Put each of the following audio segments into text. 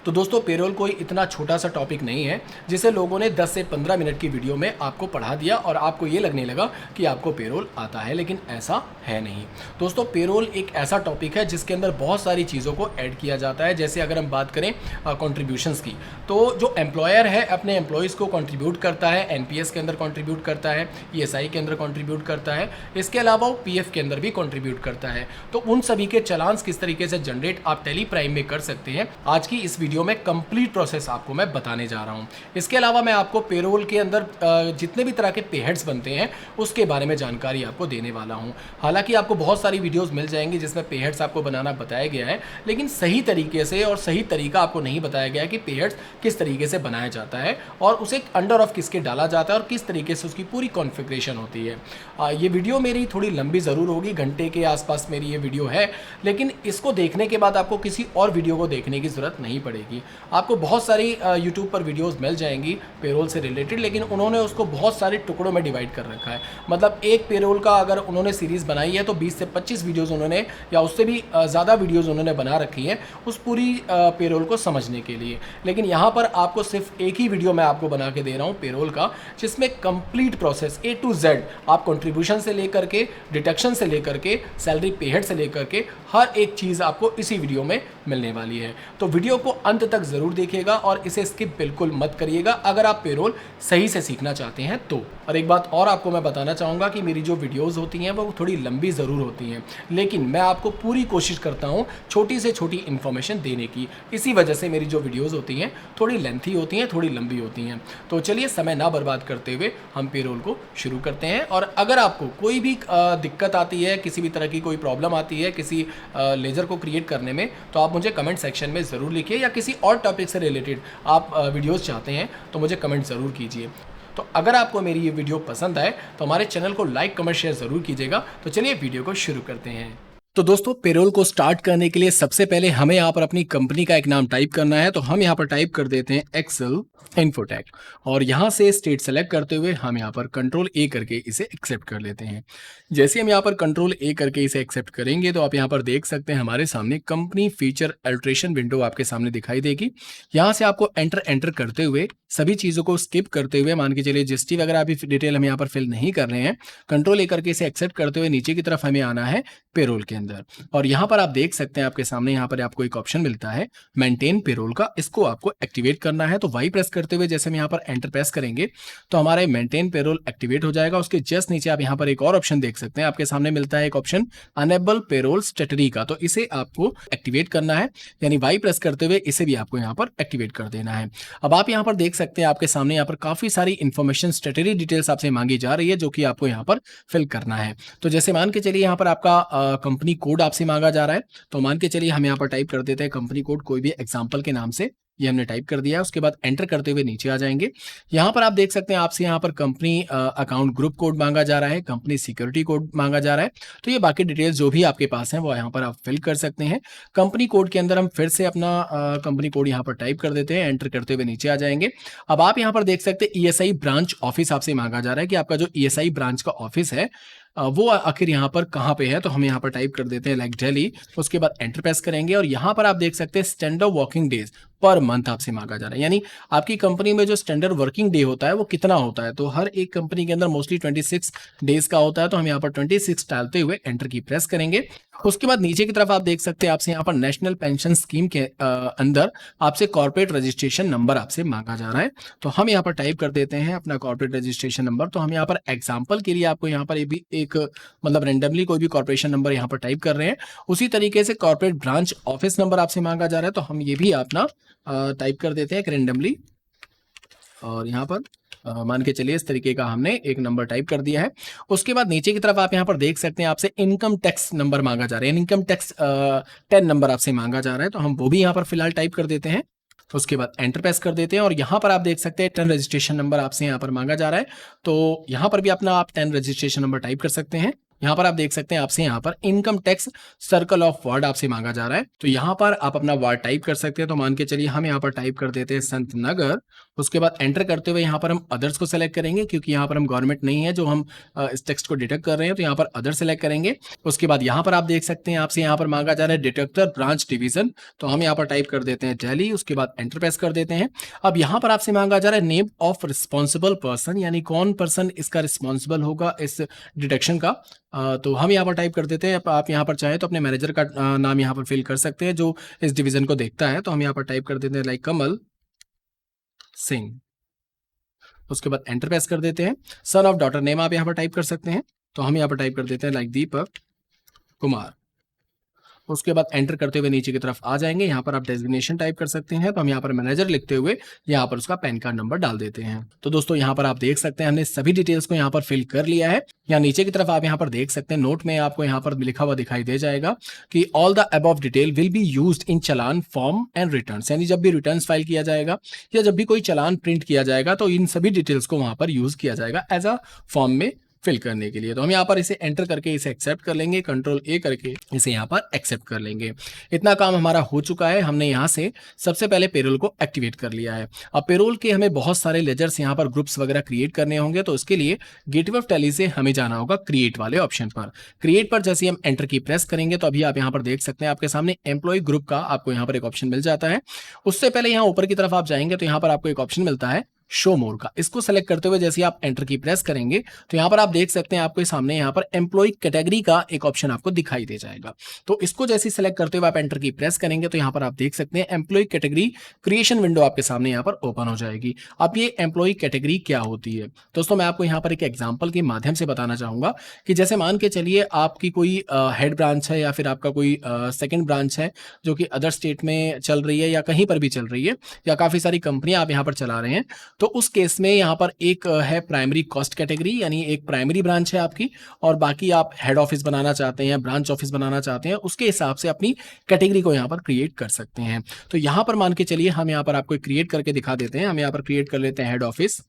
तो दोस्तों पेरोल कोई इतना छोटा सा टॉपिक नहीं है जिसे लोगों ने 10 से 15 मिनट की वीडियो में आपको पढ़ा दिया और आपको ये लगने लगा कि आपको पेरोल आता है, लेकिन ऐसा है नहीं। दोस्तों पेरोल एक ऐसा टॉपिक है जिसके अंदर बहुत सारी चीज़ों को ऐड किया जाता है। जैसे अगर हम बात करें कॉन्ट्रीब्यूशंस की, तो जो एम्प्लॉयर है अपने एम्प्लॉयज़ को कॉन्ट्रीब्यूट करता है, एनपीएस के अंदर कॉन्ट्रीब्यूट करता है, ईएसआई के अंदर कॉन्ट्रीब्यूट करता है, इसके अलावा वो पीएफ के अंदर भी कॉन्ट्रीब्यूट करता है। तो उन सभी के चालान्स किस तरीके से जनरेट आप टेली प्राइम में कर सकते हैं, आज की इस वीडियो में कंप्लीट प्रोसेस आपको मैं बताने जा रहा हूं। इसके अलावा मैं आपको पेरोल के अंदर जितने भी तरह के पे हेड्स बनते हैं उसके बारे में जानकारी आपको देने वाला हूं। हालांकि आपको बहुत सारी वीडियोस मिल जाएंगी जिसमें पे हेड्स आपको बनाना बताया गया है, लेकिन सही तरीके से और सही तरीका आपको नहीं बताया गया है कि पे हेड्स किस तरीके से बनाया जाता है और उसे अंडर ऑफ किसके डाला जाता है और किस तरीके से उसकी पूरी कॉन्फ़िगरेशन होती है। ये वीडियो मेरी थोड़ी लंबी ज़रूर होगी, घंटे के आसपास मेरी ये वीडियो है, लेकिन इसको देखने के बाद आपको किसी और वीडियो को देखने की ज़रूरत नहीं पड़ेगी। आपको बहुत सारी यूट्यूब पर वीडियोस मिल जाएंगी पेरोल से रिलेटेड, लेकिन उन्होंने उसको बहुत सारे टुकड़ों में डिवाइड कर रखा है। मतलब एक पेरोल का अगर उन्होंने सीरीज़ बनाई है तो 20 से 25 वीडियोस उन्होंने या उससे भी ज़्यादा वीडियोस उन्होंने बना रखी हैं उस पूरी पेरोल को समझने के लिए। लेकिन यहाँ पर आपको सिर्फ एक ही वीडियो मैं आपको बना के दे रहा हूँ पेरोल का, जिसमें complete process A to Z आप कंट्रीब्यूशन से लेकर के, डिडक्शन से लेकर के, सैलरी पे हेड से लेकर के हर एक चीज़ आपको इसी वीडियो में मिलने वाली है। तो वीडियो को अंत तक ज़रूर देखिएगा और इसे स्किप बिल्कुल मत करिएगा अगर आप पेरोल सही से सीखना चाहते हैं तो। और एक बात और आपको मैं बताना चाहूँगा कि मेरी जो वीडियोस होती हैं वो थोड़ी लंबी ज़रूर होती हैं, लेकिन मैं आपको पूरी कोशिश करता हूँ छोटी से छोटी इन्फॉर्मेशन देने की। इसी वजह से मेरी जो वीडियोज़ होती हैं थोड़ी लेंथी होती हैं, थोड़ी लंबी होती हैं। तो चलिए समय ना बर्बाद करते हुए हम पेरोल को शुरू करते हैं। और अगर आपको कोई भी दिक्कत आती है, किसी भी तरह की कोई प्रॉब्लम आती है किसी लेजर को क्रिएट करने में, तो आप मुझे कमेंट सेक्शन में ज़रूर लिखिए, या किसी और टॉपिक से रिलेटेड आप वीडियोस चाहते हैं तो मुझे कमेंट ज़रूर कीजिए। तो अगर आपको मेरी ये वीडियो पसंद आए तो हमारे चैनल को लाइक कमेंट शेयर ज़रूर कीजिएगा। तो चलिए वीडियो को शुरू करते हैं। तो दोस्तों पेरोल को स्टार्ट करने के लिए सबसे पहले हमें यहाँ पर अपनी कंपनी का एक नाम टाइप करना है। तो हम यहाँ पर टाइप कर देते हैं एक्सेल इन्फोटेक और यहाँ से स्टेट सेलेक्ट करते हुए हम यहाँ पर कंट्रोल ए करके इसे एक्सेप्ट कर लेते हैं। जैसे हम यहाँ पर कंट्रोल ए करके इसे एक्सेप्ट करेंगे तो आप यहाँ पर देख सकते हैं हमारे सामने कंपनी फीचर अल्ट्रेशन विंडो आपके सामने दिखाई देगी। यहाँ से आपको एंटर करते हुए सभी चीज़ों को स्किप करते हुए, मान के चलिए जीएसटी वगैरह अभी डिटेल हम यहाँ पर फिल नहीं कर रहे हैं, कंट्रोल ए करके इसे एक्सेप्ट करते हुए नीचे की तरफ हमें आना है पेरोल के अंदर। और यहाँ पर आप देख सकते हैं आपके सामने यहाँ पर आपको एक ऑप्शन मिलता है मेंटेन पेरोल का, इसको आपको एक्टिवेट करना है। तो वाई प्रेस करते हुए जैसे हम यहाँ पर एंटर प्रेस करेंगे तो हमारे मेंटेन पेरोल एक्टिवेट हो जाएगा। उसके जस्ट नीचे आप यहाँ पर एक और ऑप्शन देख सकते हैं, आपके सामने मिलता है एक ऑप्शन अनेबल पेरोल स्टेटरी का, तो इसे आपको एक्टिवेट करना है, यानी वाई प्रेस करते हुए इसे भी आपको यहाँ पर एक्टिवेट कर देना है। अब आप यहाँ पर देख सकते हैं आपके सामने यहाँ पर काफी सारी इंफॉर्मेशन स्टेटरी डिटेल्स आपसे मांगी जा रही है जो कि आपको यहाँ पर फिल करना है। तो जैसे मान के चलिए यहाँ पर आपका कंपनी कोड आपसे मांगा जा रहा है, तो मान के चलिए हम यहाँ पर टाइप कर देते हैं कंपनी कोड कोई भी एग्जांपल के नाम से, ये हमने टाइप कर दिया है। उसके बाद एंटर करते हुए नीचे आ जाएंगे। यहाँ पर आप देख सकते हैं आपसे यहाँ पर कंपनी अकाउंट ग्रुप कोड मांगा जा रहा है, कंपनी सिक्योरिटी कोड मांगा जा रहा है। तो ये बाकी डिटेल्स जो भी आपके पास हैं वो यहाँ पर आप फिल कर सकते हैं। कंपनी कोड के अंदर हम फिर से अपना कंपनी कोड यहाँ पर टाइप कर देते हैं, एंटर करते हुए नीचे आ जाएंगे। अब आप यहाँ पर देख सकते हैं ईएसआई ब्रांच ऑफिस आपसे मांगा जा रहा है कि आपका जो ईएसआई ब्रांच का ऑफिस है वो आखिर यहाँ पर कहाँ पे है। तो हम यहाँ पर टाइप कर देते हैं लाइक दिल्ली। उसके बाद एंटर प्रेस करेंगे और यहाँ पर आप देख सकते हैं standard working days per month आपसे मांगा जा रहा है, यानी आपकी कंपनी में जो स्टैंडर्ड वर्किंग डे होता है वो कितना होता है। तो हर एक कंपनी के अंदर मोस्टली 26 डेज का होता है, तो हम यहाँ पर 26 डालते हुए एंटर की प्रेस करेंगे। उसके बाद नीचे की तरफ आप देख सकते हैं आपसे यहाँ पर नेशनल पेंशन स्कीम के अंदर आपसे कॉर्पोरेट रजिस्ट्रेशन नंबर आपसे मांगा जा रहा है। तो हम यहाँ पर टाइप कर देते हैं अपना कॉर्पोरेट रजिस्ट्रेशन नंबर। तो हम यहाँ पर एग्जाम्पल के लिए आपको यहाँ पर एक मतलब रेंडमली कोई भी कॉर्पोरेशन नंबर यहाँ पर टाइप कर रहे हैं। उसी तरीके से कॉर्पोरेट ब्रांच ऑफिस नंबर आपसे मांगा जा रहा है, तो हम ये भी अपना टाइप कर देते हैं एक रेंडमली। और यहाँ पर मान के चलिए इस तरीके का हमने एक नंबर टाइप कर दिया है। उसके बाद नीचे की तरफ आप यहाँ पर देख सकते हैं आपसे इनकम टैक्स नंबर मांगा जा रहा है, इनकम टैक्स 10 नंबर आपसे मांगा जा रहा है, तो हम वो भी यहाँ पर फिलहाल टाइप कर देते हैं। उसके बाद एंटर प्रेस कर देते हैं और यहाँ पर आप देख सकते हैं 10 रजिस्ट्रेशन नंबर आपसे यहाँ पर मांगा जा रहा है, तो यहाँ पर भी अपना आप 10 रजिस्ट्रेशन नंबर टाइप कर सकते हैं। यहाँ पर आप देख सकते हैं आपसे यहाँ पर income tax circle of word आपसे मांगा जा रहा है। तो यहाँ पर आप अपना वर्ड टाइप कर सकते हैं। तो मान के चलिए हम यहाँ पर टाइप कर देते हैं संत नगर। उसके बाद एंटर करते हुए यहाँ पर हम अदर्स को सेलेक्ट करेंगे, क्योंकि यहाँ पर हम गवर्नमेंट नहीं है जो हम इस टेक्स्ट को डिटेक्ट कर रहे हैं, तो यहाँ पर अदर सेलेक्ट करेंगे। उसके बाद यहाँ पर आप देख सकते हैं आपसे यहाँ पर मांगा जा रहा है डिटेक्टर ब्रांच डिवीजन, तो हम यहाँ पर टाइप कर देते हैं दिल्ली। उसके बाद एंटर प्रेस कर देते हैं। अब यहाँ पर आपसे मांगा जा रहा है नेम ऑफ रिस्पॉन्सिबल पर्सन, यानी कौन पर्सन इसका रिस्पॉन्सिबल होगा इस डिटेक्शन का। तो हम यहाँ पर टाइप कर देते हैं। आप यहाँ पर चाहे तो अपने मैनेजर का नाम यहाँ पर फिल कर सकते हैं जो इस डिवीजन को देखता है। तो हम यहाँ पर टाइप कर देते हैं लाइक कमल सिंह। उसके बाद एंटर प्रेस कर देते हैं। सन ऑफ डॉटर नेम आप यहाँ पर टाइप कर सकते हैं। तो हम यहाँ पर टाइप कर देते हैं लाइक दीपक कुमार। उसके बाद एंटर करते हुए नीचे की तरफ आ जाएंगे। यहाँ पर आप डेजिग्नेशन टाइप कर सकते हैं। तो हम यहाँ पर मैनेजर लिखते हुए यहाँ पर उसका पैन कार्ड नंबर डाल देते हैं। तो दोस्तों यहाँ पर आप देख सकते हैं हमने सभी डिटेल्स को यहाँ पर फिल कर लिया है। या नीचे की तरफ आप यहाँ पर देख सकते हैं नोट में आपको यहाँ पर लिखा हुआ दिखाई दे जाएगा कि all the above detail will be used in challan form and returns, यानी जब भी रिटर्न्स फाइल किया जाएगा या जब भी कोई चालान प्रिंट किया जाएगा तो इन सभी डिटेल्स को वहां पर यूज किया जाएगा एज अ फॉर्म में फिल करने के लिए। तो हम यहाँ पर इसे एंटर करके इसे एक्सेप्ट कर लेंगे, कंट्रोल ए करके इसे यहाँ पर एक्सेप्ट कर लेंगे। इतना काम हमारा हो चुका है। हमने यहाँ से सबसे पहले पेरोल को एक्टिवेट कर लिया है। अब पेरोल के हमें बहुत सारे लेजर्स यहाँ पर ग्रुप्स वगैरह क्रिएट करने होंगे, तो इसके लिए गेटवे ऑफ टैली से हमें जाना होगा क्रिएट वाले ऑप्शन पर। क्रिएट पर जैसे हम एंटर की प्रेस करेंगे तो अभी आप यहाँ पर देख सकते हैं आपके सामने एम्प्लॉय ग्रुप का आपको यहाँ पर एक ऑप्शन मिल जाता है। उससे पहले यहाँ ऊपर की तरफ आप जाएंगे तो यहाँ पर आपको एक ऑप्शन मिलता है शो मोर का। इसको सेलेक्ट करते हुए जैसे आप एंटर की प्रेस करेंगे तो यहाँ पर आप देख सकते हैं आपके सामने यहाँ पर एम्प्लॉय कैटेगरी का एक ऑप्शन आपको दिखाई दे जाएगा। तो इसको जैसे सेलेक्ट करते हुए आप एंटर की प्रेस करेंगे तो यहाँ पर आप देख सकते हैं एम्प्लॉय कैटेगरी क्रिएशन विंडो आपके सामने यहाँ पर ओपन हो जाएगी। अब ये एम्प्लॉय कैटेगरी क्या होती है दोस्तों, मैं आपको यहाँ पर एक एग्जाम्पल के माध्यम से बताना चाहूंगा कि जैसे मान के चलिए आपकी कोई हेड ब्रांच है या फिर आपका कोई सेकेंड ब्रांच है जो कि अदर स्टेट में चल रही है या कहीं पर भी चल रही है, या काफी सारी कंपनियां आप यहाँ पर चला रहे हैं। तो उस केस में यहाँ पर एक है प्राइमरी कॉस्ट कैटेगरी, यानी एक प्राइमरी ब्रांच है आपकी, और बाकी आप हेड ऑफिस बनाना चाहते हैं, ब्रांच ऑफिस बनाना चाहते हैं, उसके हिसाब से अपनी कैटेगरी को यहाँ पर क्रिएट कर सकते हैं। तो यहाँ पर मान के चलिए हम यहाँ पर आपको क्रिएट करके दिखा देते हैं। हम यहाँ पर क्रिएट कर लेते हैं हेड ऑफिस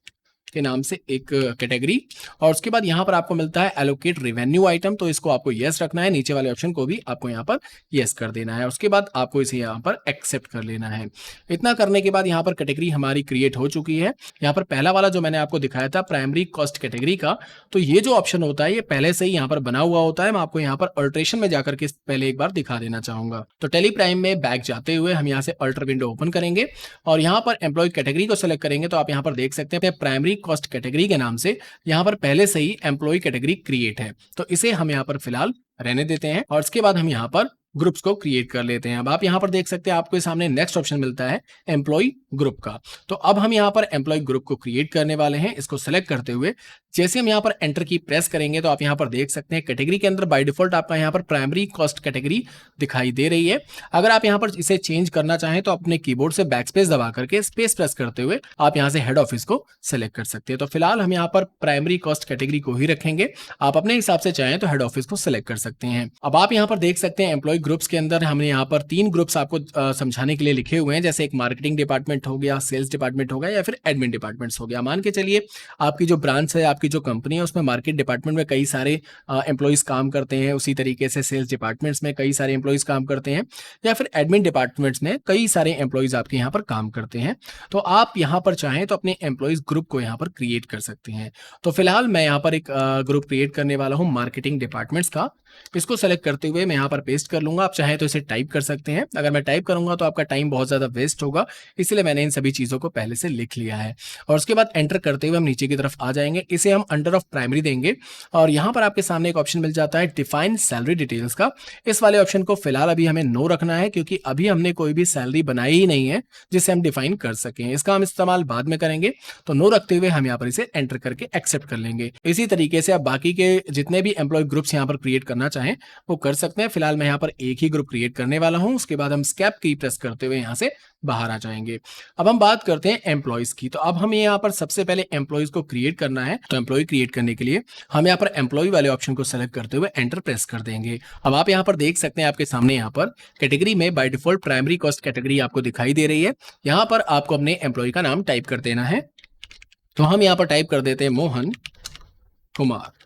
के नाम से एक कैटेगरी, और उसके बाद यहाँ पर आपको मिलता है एलोकेट रेवेन्यू आइटम, तो इसको आपको यस रखना है। नीचे वाले ऑप्शन को भी आपको यहाँ पर यस कर देना है। उसके बाद आपको इसे यहाँ पर एक्सेप्ट कर लेना है। इतना करने के बाद यहाँ पर कैटेगरी हमारी क्रिएट हो चुकी है। यहाँ पर पहला वाला जो मैंने आपको दिखाया था प्राइमरी कॉस्ट कैटेगरी का, तो ये जो ऑप्शन होता है ये पहले से ही यहाँ पर बना हुआ होता है। मैं आपको यहाँ पर अल्ट्रेशन में जाकर के पहले एक बार दिखा देना चाहूंगा। तो टेली प्राइम में बैक जाते हुए हम यहाँ से अल्टर विंडो ओपन करेंगे और यहाँ पर एम्प्लॉय कैटेगरी को सेलेक्ट करेंगे। तो आप यहाँ पर देख सकते हैं प्राइमरी कॉस्ट कैटेगरी के नाम से यहाँ पर पहले से ही एम्प्लॉय कैटेगरी क्रिएट है, तो इसे हम यहाँ पर फिलहाल रहने देते हैं और इसके बाद हम यहाँ पर ग्रुप्स को क्रिएट कर लेते हैं। अब आप यहाँ पर देख सकते हैं आपको सामने नेक्स्ट ऑप्शन मिलता है एम्प्लॉय ग्रुप का। तो अब हम यहाँ पर एम्प्लॉय ग्रुप को क्रिएट करने वाले हैं। इसको सेलेक्ट करते हुए जैसे हम यहाँ पर एंटर की प्रेस करेंगे तो आप यहाँ पर देख सकते हैं कैटेगरी के अंदर बाय डिफॉल्ट आपका यहाँ पर प्राइमरी कॉस्ट कैटेगरी दिखाई दे रही है। अगर आप यहाँ पर इसे चेंज करना चाहें तो अपने कीबोर्ड से बैक स्पेस दबा करके स्पेस प्रेस करते हुए आप यहाँ से हेड ऑफिस को सेलेक्ट कर सकते हैं। तो फिलहाल हम यहाँ पर प्राइमरी कॉस्ट कैटेगरी को ही रखेंगे। आप अपने हिसाब से चाहें तो हेड ऑफिस को सेलेक्ट कर सकते हैं। अब आप यहाँ पर देख सकते हैं एम्प्लॉय ग्रुप्स के अंदर हमने यहाँ पर 3 ग्रुप्स आपको समझाने के लिए लिखे हुए हैं, जैसे एक मार्केटिंग डिपार्टमेंट हो गया, सेल्स डिपार्टमेंट हो गया या फिर एडमिन डिपार्टमेंट्स हो गया। मान के चलिए आपकी जो ब्रांच है, आपकी जो कंपनी है, उसमें मार्केट डिपार्टमेंट में कई सारे एम्प्लॉइज काम करते हैं, उसी तरीके से सेल्स डिपार्टमेंट्स में कई सारे एम्प्लॉइज काम करते हैं, या फिर एडमिन डिपार्टमेंट्स में कई सारे एम्प्लॉइज आपके यहाँ पर काम करते हैं। तो आप यहाँ पर चाहें तो अपने एम्प्लॉइज ग्रुप को यहाँ पर क्रिएट कर सकते हैं। तो फिलहाल मैं यहाँ पर एक ग्रुप क्रिएट करने वाला हूँ मार्केटिंग डिपार्टमेंट्स का। इसको सेलेक्ट करते हुए मैं यहाँ पर पेस्ट कर लूंगा। आप चाहें तो इसे टाइप कर सकते हैं। अगर मैं टाइप करूंगा तो आपका टाइम बहुत ज्यादा वेस्ट होगा, इसलिए मैंने इन सभी चीजों को पहले से लिख लिया है। और उसके बाद एंटर करते हुए हम नीचे की तरफ आ जाएंगे। इसे हम अंडर ऑफ प्राइमरी देंगे और यहाँ पर आपके सामने एक ऑप्शन मिल जाता है डिफाइन सैलरी डिटेल्स का। इस वाले ऑप्शन को फिलहाल अभी हमें नो रखना है, क्योंकि अभी हमने कोई भी सैलरी बनाई ही नहीं है जिसे हम डिफाइन कर सकें। इसका हम इस्तेमाल बाद में करेंगे। तो नो रखते हुए हम यहाँ पर इसे एंटर करके एक्सेप्ट कर लेंगे। इसी तरीके से आप बाकी के जितने भी एम्प्लॉय ग्रुप्स यहाँ पर क्रिएट करना चाहें वो कर सकते हैं। फिलहाल मैं यहाँ पर एक ही ग्रुप क्रिएट करने वाला हूं। उसके बाद हम स्केप की प्रेस करते हुए यहाँ से बाहर आ जाएंगे। अब हम बात करते हैं एम्प्लॉइज की। तो अब हमें यहाँ पर सबसे पहले एम्प्लॉइज को क्रिएट करना है। तो एम्प्लॉय क्रिएट करने के लिए हम यहाँ पर एम्प्लॉय वाले ऑप्शन को सेलेक्ट करते हुए एंटर प्रेस कर देंगे। अब आप यहाँ पर देख सकते हैं आपके सामने यहाँ पर कैटेगरी में by default primary cost category आपको दिखाई दे रही है। यहाँ पर आपको अपने एम्प्लॉय का नाम टाइप कर देना है। तो हम यहाँ पर टाइप कर देते हैं मोहन कुमार।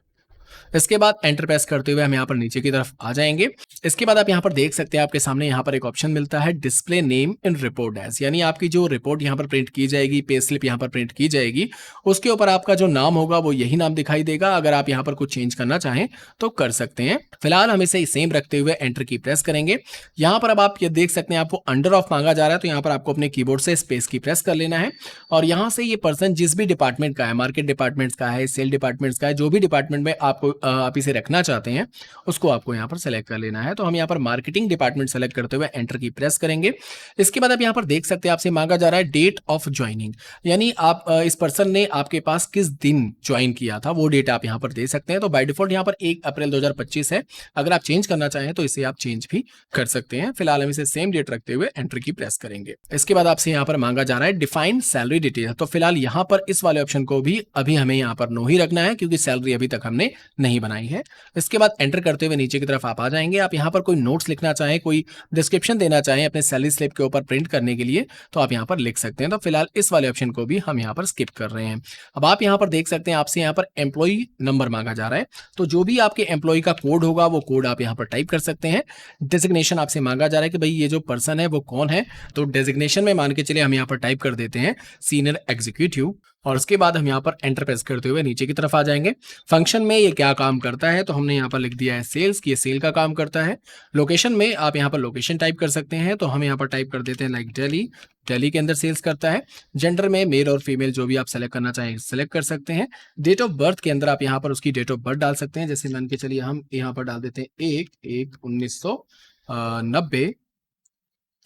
इसके बाद एंटर प्रेस करते हुए हम यहाँ पर नीचे की तरफ आ जाएंगे। इसके बाद आप यहाँ पर देख सकते हैं आपके सामने यहाँ पर एक ऑप्शन मिलता है display name in report as, यानी आपकी जो रिपोर्ट यहाँ पर प्रिंट की जाएगी, पे स्लिप यहाँ पर प्रिंट की जाएगी, उसके ऊपर आपका जो नाम होगा वो यही नाम दिखाई देगा। अगर आप यहाँ पर कुछ चेंज करना चाहें तो कर सकते हैं। फिलहाल हम इसे सेम रखते हुए एंटर की प्रेस करेंगे। यहाँ पर अब आप ये देख सकते हैं आपको अंडर ऑफ मांगा जा रहा है, तो यहाँ पर आपको अपने कीबोर्ड से स्पेस की प्रेस कर लेना है और यहाँ से ये पर्सन जिस भी डिपार्टमेंट का है, मार्केट डिपार्टमेंट्स का है, सेल डिपार्टमेंट्स का है, जो भी डिपार्टमेंट में आपको आप इसे रखना चाहते हैं उसको आपको यहाँ पर सेलेक्ट कर लेना है। तो हम यहाँ पर मार्केटिंग डिपार्टमेंट सेलेक्ट करते हुए एंटर की प्रेस करेंगे। इसके बाद आप यहाँ पर देख सकते हैं आपसे मांगा जा रहा है डेट ऑफ ज्वाइनिंग, यानी आप इस पर्सन ने आपके पास किस दिन ज्वाइन किया था वो डेट आप यहाँ पर दे सकते हैं। तो बाय डिफॉल्ट यहाँ पर 1 अप्रैल 2025 है। अगर आप चेंज करना चाहें तो इसे आप चेंज भी कर सकते हैं। फिलहाल हम इसे सेम डेट रखते हुए एंटर की प्रेस करेंगे। इसके बाद आपसे यहाँ पर मांगा जा रहा है डिफाइन सैलरी डिटेल, तो फिलहाल यहाँ पर इस वाले ऑप्शन को भी अभी हमें यहाँ पर नो ही रखना है क्योंकि सैलरी अभी तक हमने नहीं बनाई है। इसके बाद एंटर करते हुए नीचे की तरफ आप आ जाएंगे। आप यहाँ पर कोई नोट्स लिखना चाहें, कोई डिस्क्रिप्शन देना चाहें अपने सैलरी स्लिप के ऊपर प्रिंट करने के लिए तो आप यहाँ पर लिख सकते हैं। तो फिलहाल इस वाले ऑप्शन को भी हम यहाँ पर स्किप कर रहे हैं। अब आप यहाँ पर देख सकते हैं आपसे यहाँ पर एम्प्लॉई नंबर मांगा जा रहा है, तो जो भी आपके एम्प्लॉई का कोड होगा वो कोड आप यहाँ पर टाइप कर सकते हैं। डेजिग्नेशन आपसे मांगा जा रहा है कि भाई ये जो पर्सन है वो कौन है, तो डेजिग्नेशन में मान के चलिए हम यहाँ पर टाइप कर देते हैं सीनियर एग्जीक्यूटिव और उसके बाद हम यहाँ पर एंटर प्रेस करते हुए नीचे की तरफ आ जाएंगे। फंक्शन में ये क्या काम करता है तो हमने यहाँ पर लिख दिया है सेल्स की, ये सेल का काम करता है। लोकेशन में आप यहाँ पर लोकेशन टाइप कर सकते हैं, तो हम यहाँ पर टाइप कर देते हैं लाइक दिल्ली, दिल्ली के अंदर सेल्स करता है। जेंडर में मेल और फीमेल जो भी आप सेलेक्ट करना चाहें सेलेक्ट कर सकते हैं। डेट ऑफ बर्थ के अंदर आप यहाँ पर उसकी डेट ऑफ बर्थ डाल सकते हैं, जैसे मान के चलिए हम यहाँ पर डाल देते हैं 1/1/1990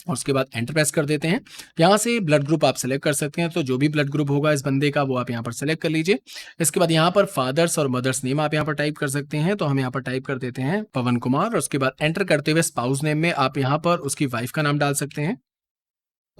और उसके बाद एंटर प्रेस कर देते हैं। यहाँ से ब्लड ग्रुप आप सेलेक्ट कर सकते हैं, तो जो भी ब्लड ग्रुप होगा इस बंदे का वो आप यहाँ पर सेलेक्ट कर लीजिए। इसके बाद यहाँ पर फादर्स और मदर्स नेम आप यहाँ पर टाइप कर सकते हैं, तो हम यहाँ पर टाइप कर देते हैं पवन कुमार और उसके बाद एंटर करते हुए स्पाउस नेम में आप यहाँ पर उसकी वाइफ का नाम डाल सकते हैं।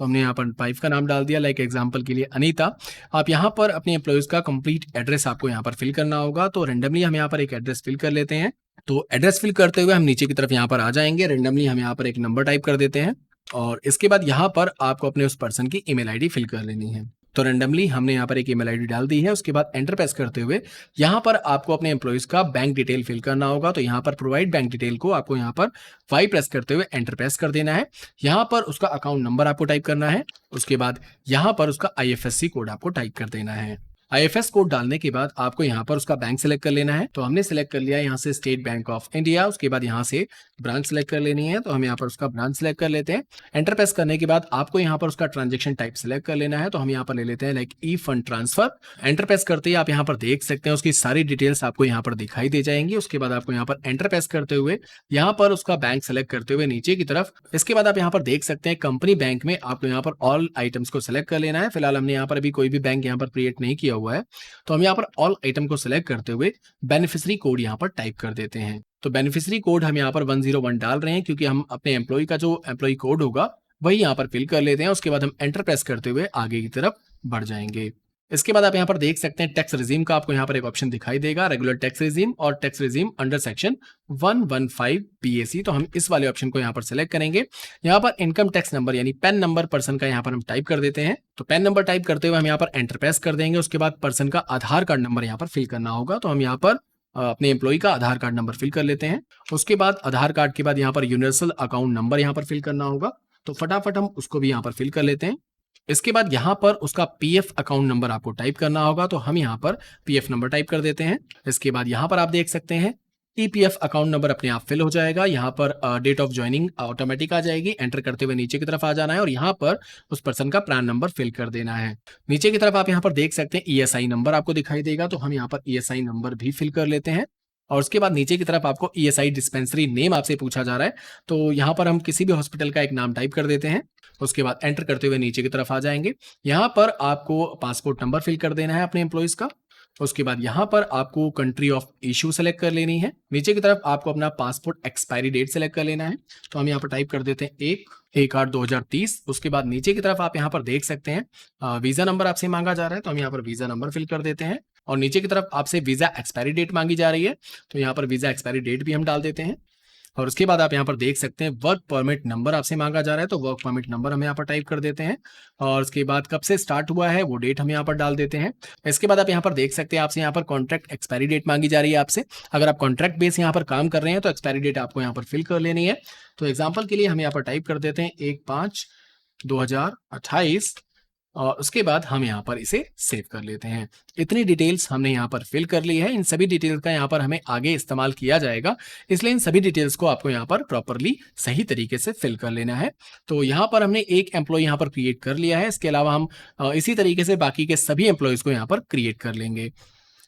तो हमने यहाँ पर वाइफ का नाम डाल दिया, लाइक एग्जांपल के लिए अनीता। आप यहाँ पर अपने एम्प्लॉयज का कंप्लीट एड्रेस आपको यहाँ पर फिल करना होगा, तो रेंडमली हम यहाँ पर एक एड्रेस फिल कर लेते हैं। तो एड्रेस फिल करते हुए हम नीचे की तरफ यहाँ पर आ जाएंगे। रेंडमली हम यहाँ पर एक नंबर टाइप कर देते हैं और इसके बाद यहाँ पर आपको अपने उस पर्सन की ईमेल आईडी फिल कर लेनी है। तो रेंडमली हमने यहाँ पर एक ईमेल आईडी डाल दी है। उसके बाद एंटर प्रेस करते हुए यहाँ पर आपको अपने एम्प्लॉयज का बैंक डिटेल फिल करना होगा, तो यहाँ पर प्रोवाइड बैंक डिटेल को आपको यहाँ पर वाई प्रेस करते हुए एंटर प्रेस कर देना है। यहाँ पर उसका अकाउंट नंबर आपको टाइप करना है, उसके बाद यहाँ पर उसका IFSC कोड आपको टाइप कर देना है। IFS कोड डालने के बाद आपको यहाँ पर उसका बैंक सेलेक्ट कर लेना है, तो हमने सेलेक्ट कर लिया यहाँ से स्टेट बैंक ऑफ इंडिया। उसके बाद यहाँ से ब्रांच सेलेक्ट कर लेनी है, तो हम यहाँ पर उसका ब्रांच सेलेक्ट कर लेते हैं। एंटर प्रेस करने के बाद आपको यहाँ पर उसका ट्रांजेक्शन टाइप सेलेक्ट कर लेना है, तो हम यहाँ पर ले लेते हैं लाइक ई फंड ट्रांसफर। एंटर प्रेस करते ही आप यहाँ पर देख सकते हैं उसकी सारी डिटेल्स आपको यहाँ पर दिखाई दे जाएंगी। उसके बाद आपको यहाँ पर एंटर प्रेस करते हुए यहाँ पर उसका बैंक सेलेक्ट करते हुए नीचे की तरफ, इसके बाद आप यहाँ पर देख सकते हैं कंपनी बैंक में आपको यहाँ पर ऑल आइटम्स को सिलेक्ट कर लेना है। फिलहाल हमने यहाँ पर अभी कोई भी बैंक यहाँ पर क्रिएट नहीं किया हुआ है, तो हम यहाँ पर ऑल आइटम को सिलेक्ट करते हुए बेनिफिशियरी कोड यहाँ पर टाइप कर देते हैं। तो बेनिफिशियरी कोड हम यहाँ पर 101 डाल रहे हैं क्योंकि हम अपने एम्प्लॉय का जो एम्प्लॉय कोड होगा वही यहाँ पर फिल कर लेते हैं। उसके बाद हम एंटर प्रेस करते हुए आगे की तरफ बढ़ जाएंगे। इसके बाद आप यहाँ पर देख सकते हैं टैक्स रिजीम का आपको यहाँ पर एक ऑप्शन दिखाई देगा, रेगुलर टैक्स रिजीम और tax regime under section 115 BAC। तो हम इस वाले ऑप्शन को यहाँ पर सेलेक्ट करेंगे। यहाँ पर इनकम टैक्स नंबर यानी पैन नंबर पर्सन का यहाँ पर हम टाइप कर देते हैं। तो पैन नंबर टाइप करते हुए हम यहाँ पर एंटर प्रेस कर देंगे। उसके बाद पर्सन का आधार कार्ड नंबर यहाँ पर फिल करना होगा, तो हम यहाँ पर अपने एम्प्लॉय का आधार कार्ड नंबर फिल कर लेते हैं। उसके बाद आधार कार्ड के बाद यहाँ पर यूनिवर्सल अकाउंट नंबर यहाँ पर फिल करना होगा, तो फटाफट हम उसको भी यहाँ पर फिल कर लेते हैं। इसके बाद यहाँ पर उसका PF अकाउंट नंबर आपको टाइप करना होगा, तो हम यहाँ पर PF नंबर टाइप कर देते हैं। इसके बाद यहाँ पर आप देख सकते हैं EPF अकाउंट नंबर अपने आप फिल हो जाएगा। यहाँ पर डेट ऑफ ज्वाइनिंग ऑटोमेटिक आ जाएगी। एंटर करते हुए नीचे की तरफ आ जाना है और यहाँ पर उस पर्सन का प्रान नंबर फिल कर देना है। नीचे की तरफ आप यहाँ पर देख सकते हैं ESI नंबर आपको दिखाई देगा, तो हम यहाँ पर ESI नंबर भी फिल कर लेते हैं। और उसके बाद नीचे की तरफ आपको ESI डिस्पेंसरी नेम आपसे पूछा जा रहा है, तो यहाँ पर हम किसी भी हॉस्पिटल का एक नाम टाइप कर देते हैं। उसके बाद एंटर करते हुए नीचे की तरफ आ जाएंगे। यहाँ पर आपको पासपोर्ट नंबर फिल कर देना है अपने एम्प्लॉयज का। उसके बाद यहाँ पर आपको कंट्री ऑफ इशू सेलेक्ट कर लेनी है। नीचे की तरफ आपको अपना पासपोर्ट एक्सपायरी डेट सेलेक्ट कर लेना है, तो हम यहाँ पर टाइप कर देते हैं 1/8/2030। उसके बाद नीचे की तरफ आप यहाँ पर देख सकते हैं वीजा नंबर आपसे मांगा जा रहा है, तो हम यहाँ पर वीजा नंबर फिल कर देते हैं। और नीचे की तरफ आपसे वीजा एक्सपायरी डेट मांगी जा रही है, तो यहाँ पर वीजा एक्सपायरी डेट भी हम डाल देते हैं। और उसके बाद आप यहाँ पर देख सकते हैं वर्क परमिट नंबर आपसे मांगा जा रहा है, तो वर्क परमिट नंबर हम यहाँ पर टाइप कर देते हैं और उसके बाद कब से स्टार्ट हुआ है वो डेट हम यहाँ पर डाल देते हैं। इसके बाद आप यहाँ पर देख सकते हैं आपसे यहाँ पर कॉन्ट्रैक्ट एक्सपायरी डेट मांगी जा रही है आपसे। अगर आप कॉन्ट्रैक्ट बेस यहाँ पर काम कर रहे हैं तो एक्सपायरी डेट आपको यहाँ पर फिल कर लेनी है। तो एग्जाम्पल के लिए हम यहाँ पर टाइप कर देते हैं 1/5/2028 और उसके बाद हम यहाँ पर इसे सेव कर लेते हैं। इतनी डिटेल्स हमने यहाँ पर फिल कर ली है। इन सभी डिटेल्स का यहाँ पर हमें आगे इस्तेमाल किया जाएगा, इसलिए इन सभी डिटेल्स को आपको यहाँ पर प्रॉपरली सही तरीके से फिल कर लेना है। तो यहाँ पर हमने एक एम्प्लॉय यहाँ पर क्रिएट कर लिया है। इसके अलावा हम इसी तरीके से बाकी के सभी एम्प्लॉयज़ को यहाँ पर क्रिएट कर लेंगे।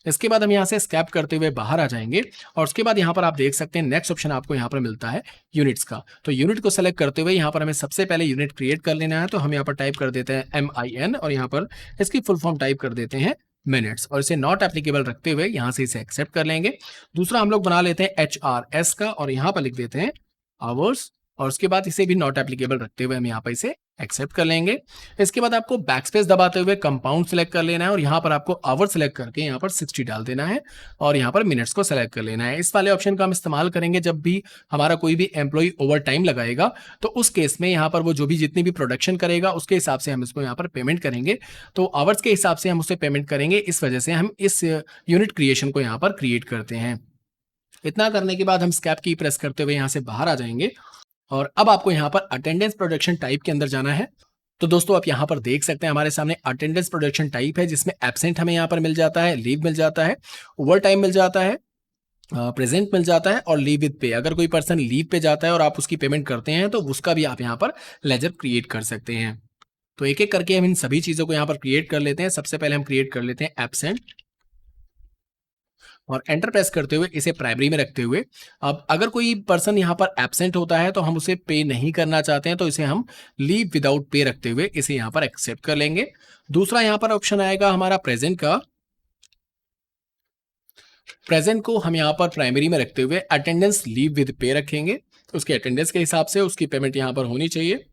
इसके बाद हम यहाँ से स्कैप करते हुए बाहर आ जाएंगे और उसके बाद यहाँ पर आप देख सकते हैं नेक्स्ट ऑप्शन आपको यहाँ पर मिलता है यूनिट्स का। तो यूनिट को सेलेक्ट करते हुए यहाँ पर हमें सबसे पहले यूनिट क्रिएट कर लेना है। तो हम यहाँ पर टाइप कर देते हैं MIN और यहाँ पर इसकी फुल फॉर्म टाइप कर देते हैं मिनट्स और इसे नॉट एप्लीकेबल रखते हुए यहाँ से इसे एक्सेप्ट कर लेंगे। दूसरा हम लोग बना लेते हैं HRS का और यहाँ पर लिख देते हैं आवर्स और उसके बाद इसे भी नॉट एप्लीकेबल रखते हुए हम यहाँ पर इसे एक्सेप्ट कर लेंगे। इसके बाद आपको बैकस्पेस दबाते हुए कंपाउंड सेलेक्ट कर लेना है और यहाँ पर आपको आवर सेलेक्ट करके यहाँ पर 60 डाल देना है और यहाँ पर मिनट्स को सेलेक्ट कर लेना है। इस वाले ऑप्शन का हम इस्तेमाल करेंगे जब भी हमारा कोई भी एम्प्लॉय ओवर टाइम लगाएगा, तो उस केस में यहाँ पर वो जो भी जितनी भी प्रोडक्शन करेगा उसके हिसाब से हम इसको यहाँ पर पेमेंट करेंगे। तो आवर्स के हिसाब से हम उसे पेमेंट करेंगे, इस वजह से हम इस यूनिट क्रिएशन को यहाँ पर क्रिएट करते हैं। इतना करने के बाद हम स्कैप की प्रेस करते हुए यहाँ से बाहर आ जाएंगे और अब आपको यहाँ पर अटेंडेंस प्रोडक्शन टाइप के अंदर जाना है। तो दोस्तों आप यहाँ पर देख सकते हैं हमारे सामने अटेंडेंस प्रोडक्शन टाइप है, जिसमें एब्सेंट हमें यहाँ पर मिल जाता है, लीव मिल जाता है, ओवर टाइम मिल जाता है, प्रेजेंट मिल जाता है और लीव विद पे। अगर कोई पर्सन लीव पे जाता है और आप उसकी पेमेंट करते हैं तो उसका भी आप यहाँ पर लेजर क्रिएट कर सकते हैं। तो एक एक करके हम इन सभी चीजों को यहाँ पर क्रिएट कर लेते हैं। सबसे पहले हम क्रिएट कर लेते हैं एब्सेंट और एंटर प्रेस करते हुए इसे प्राइमरी में रखते हुए अब अगर कोई पर्सन यहाँ पर एब्सेंट होता है तो हम उसे पे नहीं करना चाहते हैं, तो इसे हम लीव विदाउट पे रखते हुए इसे यहाँ पर एक्सेप्ट कर लेंगे। दूसरा यहाँ पर ऑप्शन आएगा हमारा प्रेजेंट का। प्रेजेंट को हम यहाँ पर प्राइमरी में रखते हुए अटेंडेंस लीव विद पे रखेंगे, उसके अटेंडेंस के हिसाब से उसकी पेमेंट यहाँ पर होनी चाहिए।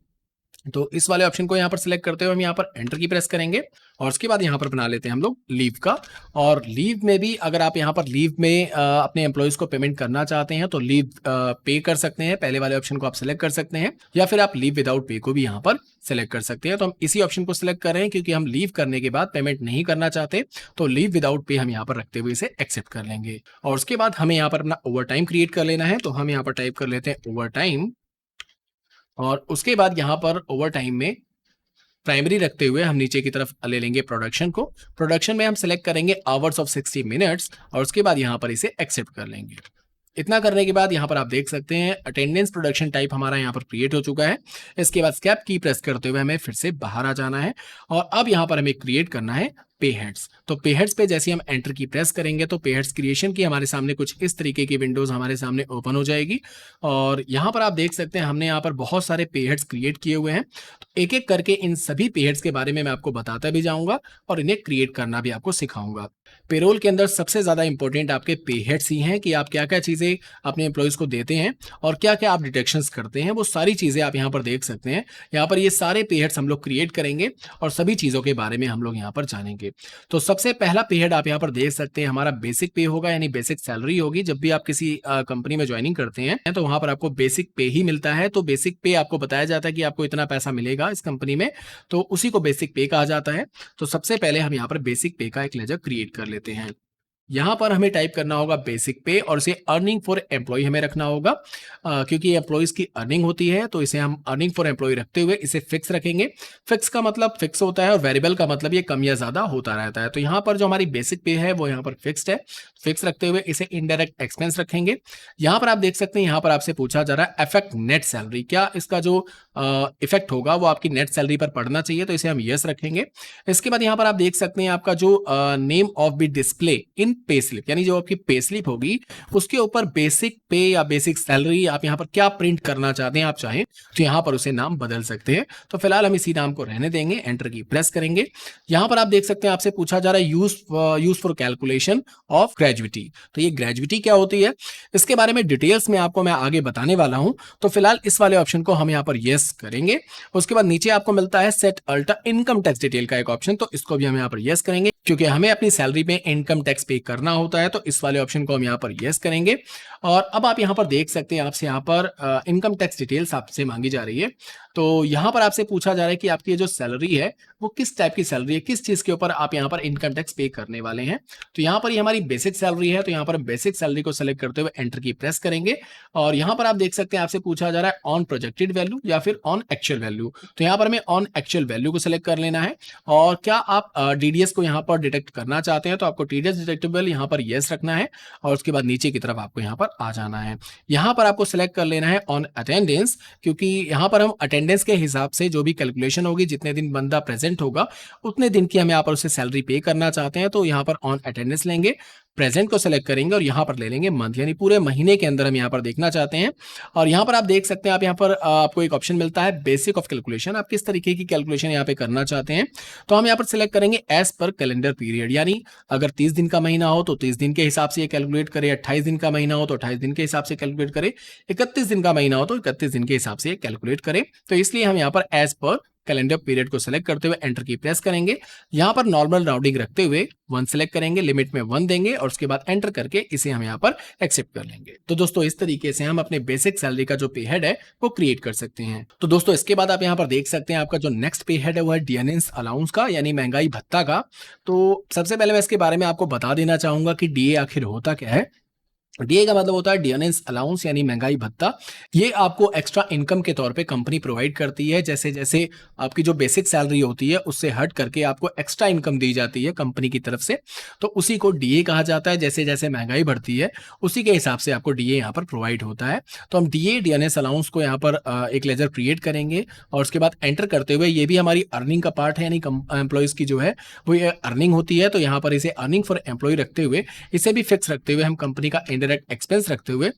तो इस वाले ऑप्शन को यहाँ पर सिलेक्ट करते हुए हम यहाँ पर एंटर की प्रेस करेंगे और उसके बाद यहाँ पर बना लेते हैं हम लोग लीव का। और लीव में भी अगर आप यहाँ पर लीव में अपने एम्प्लॉयज को पेमेंट करना चाहते हैं तो लीव पे कर सकते हैं, पहले वाले ऑप्शन को आप सिलेक्ट कर सकते हैं, या फिर आप लीव विदाउट पे को भी यहाँ पर सिलेक्ट कर सकते हैं। तो हम इसी ऑप्शन को सिलेक्ट कर रहे हैं क्योंकि हम लीव करने के बाद पेमेंट नहीं करना चाहते, तो लीव विदाउट पे हम यहाँ पर रखते हुए इसे एक्सेप्ट कर लेंगे। और उसके बाद हमें यहाँ पर अपना ओवर टाइम क्रिएट कर लेना है। तो हम यहाँ पर टाइप कर लेते हैं ओवर टाइम और उसके बाद यहाँ पर ओवर टाइम में प्राइमरी रखते हुए हम नीचे की तरफ ले लेंगे प्रोडक्शन को। प्रोडक्शन में हम सेलेक्ट करेंगे आवर्स ऑफ 60 मिनट्स और उसके बाद यहाँ पर इसे एक्सेप्ट कर लेंगे। इतना करने के बाद यहाँ पर आप देख सकते हैं अटेंडेंस प्रोडक्शन टाइप हमारा यहाँ पर क्रिएट हो चुका है। इसके बाद स्कैप की प्रेस करते हुए हमें फिर से बाहर आ जाना है और अब यहाँ पर हमें क्रिएट करना है पे हेड्स। तो पे हेड्स पे जैसे हम एंटर की प्रेस करेंगे तो पे हेड्स क्रिएशन की हमारे सामने कुछ इस तरीके की विंडोज हमारे सामने ओपन हो जाएगी और यहाँ पर आप देख सकते हैं हमने यहाँ पर बहुत सारे पे हेड्स क्रिएट किए हुए हैं। तो एक एक करके इन सभी पे हेड्स के बारे में मैं आपको बताता भी जाऊंगा और इन्हें क्रिएट करना भी आपको सिखाऊंगा। पेरोल के अंदर सबसे ज्यादा इंपॉर्टेंट आपके पे हेड्स ही हैं कि आप क्या क्या चीजें अपने एम्प्लॉयज को देते हैं और क्या क्या आप डिडक्शंस करते हैं, वो सारी चीजें आप यहाँ पर देख सकते हैं। यहाँ पर ये सारे पे हेड्स हम लोग क्रिएट करेंगे और सभी चीजों के बारे में हम लोग यहाँ पर जानेंगे। तो सबसे पहला पे हेड आप यहाँ पर देख सकते हैं हमारा बेसिक पे होगा, यानी बेसिक सैलरी होगी। जब भी आप किसी कंपनी में ज्वाइनिंग करते हैं तो वहां पर आपको बेसिक पे ही मिलता है। तो बेसिक पे आपको बताया जाता है कि आपको इतना पैसा मिलेगा इस कंपनी में, तो उसी को बेसिक पे कहा जाता है। तो सबसे पहले हम यहाँ पर बेसिक पे का एक लेजर क्रिएट कर लेते हैं। यहाँ पर हमें टाइप करना होगा बेसिक पे और इसे अर्निंग फॉर एम्प्लॉय हमें रखना होगा क्योंकि एम्प्लॉयज की अर्निंग होती है, तो इसे हम अर्निंग फॉर एम्प्लॉय रखते हुए इसे फिक्स रखेंगे। फिक्स का मतलब फिक्स होता है और वेरिएबल का मतलब ये कम या ज्यादा होता रहता है। तो यहाँ पर जो हमारी बेसिक पे है वो यहाँ पर फिक्स्ड है। फिक्स रखते हुए इसे इनडायरेक्ट एक्सपेंस रखेंगे। यहाँ पर आप देख सकते हैं यहाँ पर आपसे पूछा जा रहा है अफेक्ट नेट सैलरी, क्या इसका जो इफेक्ट होगा वो आपकी नेट सैलरी पर पड़ना चाहिए, तो इसे हम यस रखेंगे। इसके बाद यहाँ पर आप देख सकते हैं आपका जो name of be display in pay slip, यानी जो आपकी पे स्लिप होगी उसके ऊपर बेसिक पे या बेसिक सैलरी आप यहाँ पर क्या प्रिंट करना चाहते हैं, आप चाहें तो यहाँ पर उसे नाम बदल सकते हैं। तो फिलहाल हम इसी नाम को रहने देंगे, एंटर की प्रेस करेंगे। यहाँ पर आप देख सकते हैं आपसे पूछा जा रहा है यूज फॉर कैलकुलेशन ऑफ ग्रेजुइटी। तो ये ग्रेजुइटी क्या होती है इसके बारे में डिटेल्स में आपको मैं आगे बताने वाला हूं। तो फिलहाल इस वाले ऑप्शन को हम यहाँ पर यस करेंगे। उसके बाद नीचे आपको मिलता है set alter income tax detail का एक ऑप्शन, तो इसको भी हम यहाँ पर यस करेंगे क्योंकि हमें अपनी सैलरी पे इनकम टैक्स पे करना होता है, तो इस वाले ऑप्शन को हम यहाँ पर यस करेंगे। और अब आप यहाँ पर देख सकते हैं, आपसे यहाँ पर इनकम टैक्स डिटेल्स आपसे मांगी जा रही है। तो यहाँ पर आपसे पूछा जा रहा है कि आपकी ये जो सैलरी है वो किस टाइप की सैलरी है, किस चीज़ के ऊपर आप यहाँ पर इनकम टैक्स पे करने वाले हैं। तो यहाँ पर ये हमारी बेसिक सैलरी है, तो यहाँ पर बेसिक सैलरी को सेलेक्ट करते हुए एंटर की प्रेस करेंगे। और यहाँ पर आप देख सकते हैं, आपसे पूछा जा रहा है ऑन प्रोजेक्टेड वैल्यू या फिर ऑन एक्चुअल वैल्यू। तो यहाँ पर हमें ऑन एक्चुअल वैल्यू को सिलेक्ट कर लेना है। और क्या आप डीडीएस को यहाँ पर डिटेक्ट करना चाहते हैं, तो आपको टीडीएस डिटेक्टेबल यहाँ पर यस रखना है और उसके बाद नीचे की तरफ आपको यहाँ पर आ जाना है। यहाँ पर आपको सिलेक्ट कर लेना है ऑन अटेंडेंस, क्योंकि यहाँ पर हम अटेंडेंस के हिसाब से जो भी कैलकुलेशन होगी, जितने दिन बंदा प्रेजेंट होगा उतने दिन की हम यहाँ पर उसे सैलरी पे करना चाहते हैं। तो यहाँ पर ऑन अटेंडेंस लेंगे, प्रेजेंट को सेलेक्ट करेंगे और यहाँ पर ले लेंगे मंथ, यानी पूरे महीने के अंदर हम यहाँ पर देखना चाहते हैं। और यहाँ पर आप देख सकते हैं, आप यहाँ पर आपको एक ऑप्शन मिलता है बेसिक ऑफ कैलकुलेशन, आप किस तरीके की कैलकुलेशन यहाँ पे करना चाहते हैं। तो हम यहाँ पर सिलेक्ट करेंगे एज पर कैलेंडर पीरियड, यानी अगर 30 दिन का महीना हो तो 30 दिन के हिसाब से ये कैलकुलेट करे, 28 दिन का महीना हो तो 28 दिन के हिसाब से कैलकुलेट करे, 31 दिन का महीना हो तो 31 दिन के हिसाब से कैलकुलेट करे। तो इसलिए हम यहाँ पर एज पर कैलेंडर पीरियड को सिलेक्ट करते हुए एंटर की प्रेस करेंगे। यहाँ पर नॉर्मल राउंडिंग रखते हुए 1 सिलेक्ट करेंगे, लिमिट में 1 देंगे और उसके बाद एंटर करके इसे हम यहाँ पर एक्सेप्ट कर लेंगे। तो दोस्तों इस तरीके से हम अपने बेसिक सैलरी का जो पे हेड है वो क्रिएट कर सकते हैं। तो दोस्तों इसके बाद आप यहाँ पर देख सकते हैं, आपका जो नेक्स्ट पे हेड है वो है डीएनएस अलाउंस का, यानी महंगाई भत्ता का। तो सबसे पहले मैं इसके बारे में आपको बता देना चाहूंगा कि डीए आखिर होता क्या है। डीए का मतलब होता है डीएनएस अलाउंस, यानी महंगाई भत्ता। ये आपको एक्स्ट्रा इनकम के तौर पे कंपनी प्रोवाइड करती है। जैसे जैसे आपकी जो बेसिक सैलरी होती है उससे हट करके आपको एक्स्ट्रा इनकम दी जाती है कंपनी की तरफ से, तो उसी को डीए कहा जाता है। जैसे जैसे महंगाई बढ़ती है उसी के हिसाब से आपको डीए यहाँ पर प्रोवाइड होता है। तो हम डीए डीएनएस अलाउंस को यहाँ पर एक लेजर क्रिएट करेंगे और उसके बाद एंटर करते हुए, ये भी हमारी अर्निंग का पार्ट है, यानी एम्प्लॉयज़ की जो है वो ये अर्निंग होती है। तो यहाँ पर इसे अर्निंग फॉर एम्प्लॉय रखते हुए, इसे भी फिक्स रखते हुए, हम कंपनी का इनडायरेक्ट एक्सपेंस रखते हुए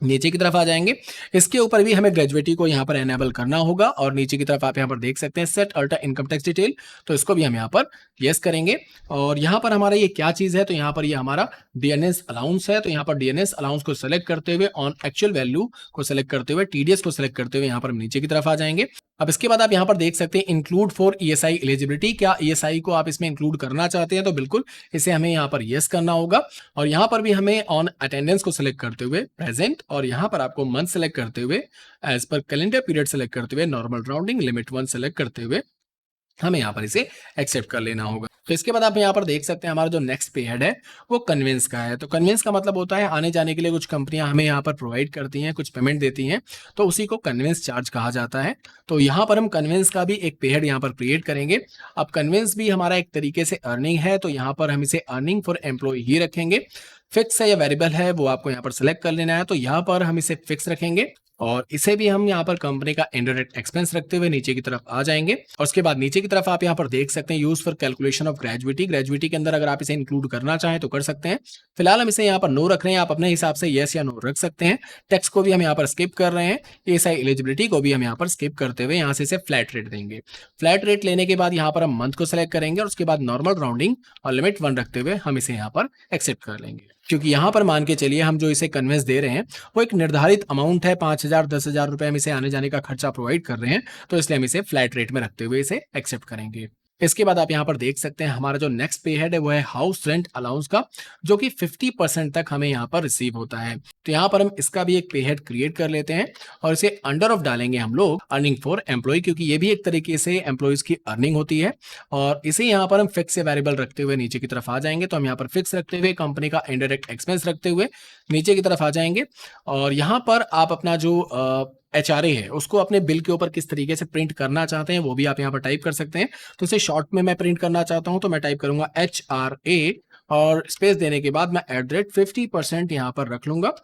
नीचे की तरफ आ जाएंगे। इसके ऊपर भी हमें ग्रेजुएटी को यहाँ पर एनेबल करना होगा और नीचे की तरफ आप यहाँ पर देख सकते हैं set alter income tax detail, तो इसको भी हम यहाँ पर यस करेंगे। और यहाँ पर हमारा ये क्या चीज़ है, तो यहाँ पर ये हमारा डीएनएस अलाउंस है। तो यहाँ पर डीएनएस अलाउंस को सेलेक्ट करते हुए ऑन एक्चुअल वैल्यू को सेलेक्ट करते हुए टीडीएस को सेलेक्ट करते हुए यहाँ पर हम नीचे की तरफ आ जाएंगे। अब इसके बाद आप यहाँ पर देख सकते हैं इंक्लूड फॉर ईएसआई एलिजिबिलिटी, क्या ईएसआई को आप इसमें इंक्लूड करना चाहते हैं, तो बिल्कुल इसे हमें यहाँ पर यस करना होगा। और यहाँ पर भी हमें ऑन अटेंडेंस को सिलेक्ट करते हुए प्रेजेंट, और यहाँ पर आपको मंथ सेलेक्ट करते हुए as per calendar period select करते हुए नॉर्मल राउंडिंग लिमिट 1 सेलेक्ट करते हुए हमें यहाँ पर इसे एक्सेप्ट कर लेना होगा। तो इसके बाद आप यहाँ पर देख सकते हैं, हमारा जो नेक्स्ट पे हेड है वो कन्वेंस का है। तो कन्वेंस का मतलब होता है आने जाने के लिए कुछ कंपनियां हमें यहाँ पर प्रोवाइड करती हैं, कुछ पेमेंट देती हैं, तो उसी को कन्वेंस चार्ज कहा जाता है। तो यहाँ पर हम कन्वेंस का भी एक पे हेड यहाँ पर क्रिएट करेंगे। अब कन्वेंस भी हमारा एक तरीके से अर्निंग है, तो यहाँ पर हम इसे अर्निंग फॉर एम्प्लॉय ही रखेंगे। फिक्स है या वेरिएबल है वो आपको यहाँ पर सेलेक्ट कर लेना है। तो यहाँ पर हम इसे फिक्स रखेंगे और इसे भी हम यहाँ पर कंपनी का इनडायरेक्ट एक्सपेंस रखते हुए नीचे की तरफ आ जाएंगे। और उसके बाद नीचे की तरफ आप यहाँ पर देख सकते हैं use for calculation of gratuity. Gratuity के अंदर अगर आप इसे इंक्लूड करना चाहें तो कर सकते हैं। फिलहाल हम इसे यहाँ पर नो रख रहे हैं, आप अपने हिसाब से येस या नो रख सकते हैं। टैक्स को भी हम यहाँ पर स्किप कर रहे हैं, ईएसआई एलिजिबिलिटी को भी हम यहाँ पर स्किप करते हुए यहाँ से इसे फ्लैट रेट देंगे। फ्लैट रेट लेने के बाद यहाँ पर हम मंथ को सिलेक्ट करेंगे और उसके बाद नॉर्मल राउंडिंग और लिमिट 1 रखते हुए हम इसे यहाँ पर एक्सेप्ट कर लेंगे। क्योंकि यहाँ पर मान के चलिए हम जो इसे कन्वेंस दे रहे हैं वो एक निर्धारित अमाउंट है, 5,000 10,000 रुपए हम इसे आने जाने का खर्चा प्रोवाइड कर रहे हैं, तो इसलिए हम इसे फ्लैट रेट में रखते हुए इसे एक्सेप्ट करेंगे। इसके बाद आप यहाँ पर देख सकते हैं हमारा जो नेक्स्ट पे हेड है वो है हाउस रेंट अलाउंस का, जो कि 50% तक हमें यहाँ पर रिसीव होता है। तो यहाँ पर हम इसका भी एक पे हेड क्रिएट कर लेते हैं और इसे अंडर ऑफ डालेंगे हम लोग अर्निंग फॉर एम्प्लॉय, क्योंकि ये भी एक तरीके से एम्प्लॉयज की अर्निंग होती है। और इसे यहाँ पर हम फिक्स से वेरिएबल रखते हुए नीचे की तरफ आ जाएंगे। तो हम यहाँ पर फिक्स रखते हुए कंपनी का इनडायरेक्ट एक्सपेंस रखते हुए नीचे की तरफ आ जाएंगे। और यहाँ पर आप अपना जो HRA है उसको अपने बिल के ऊपर किस तरीके से प्रिंट करना चाहते हैं वो भी आप यहाँ पर टाइप कर सकते हैं। तो इसे शॉर्ट में मैं प्रिंट करना चाहता हूँ तो मैं टाइप करूंगा HRA और स्पेस देने के बाद मैं @50% यहाँ पर रख लूंगा।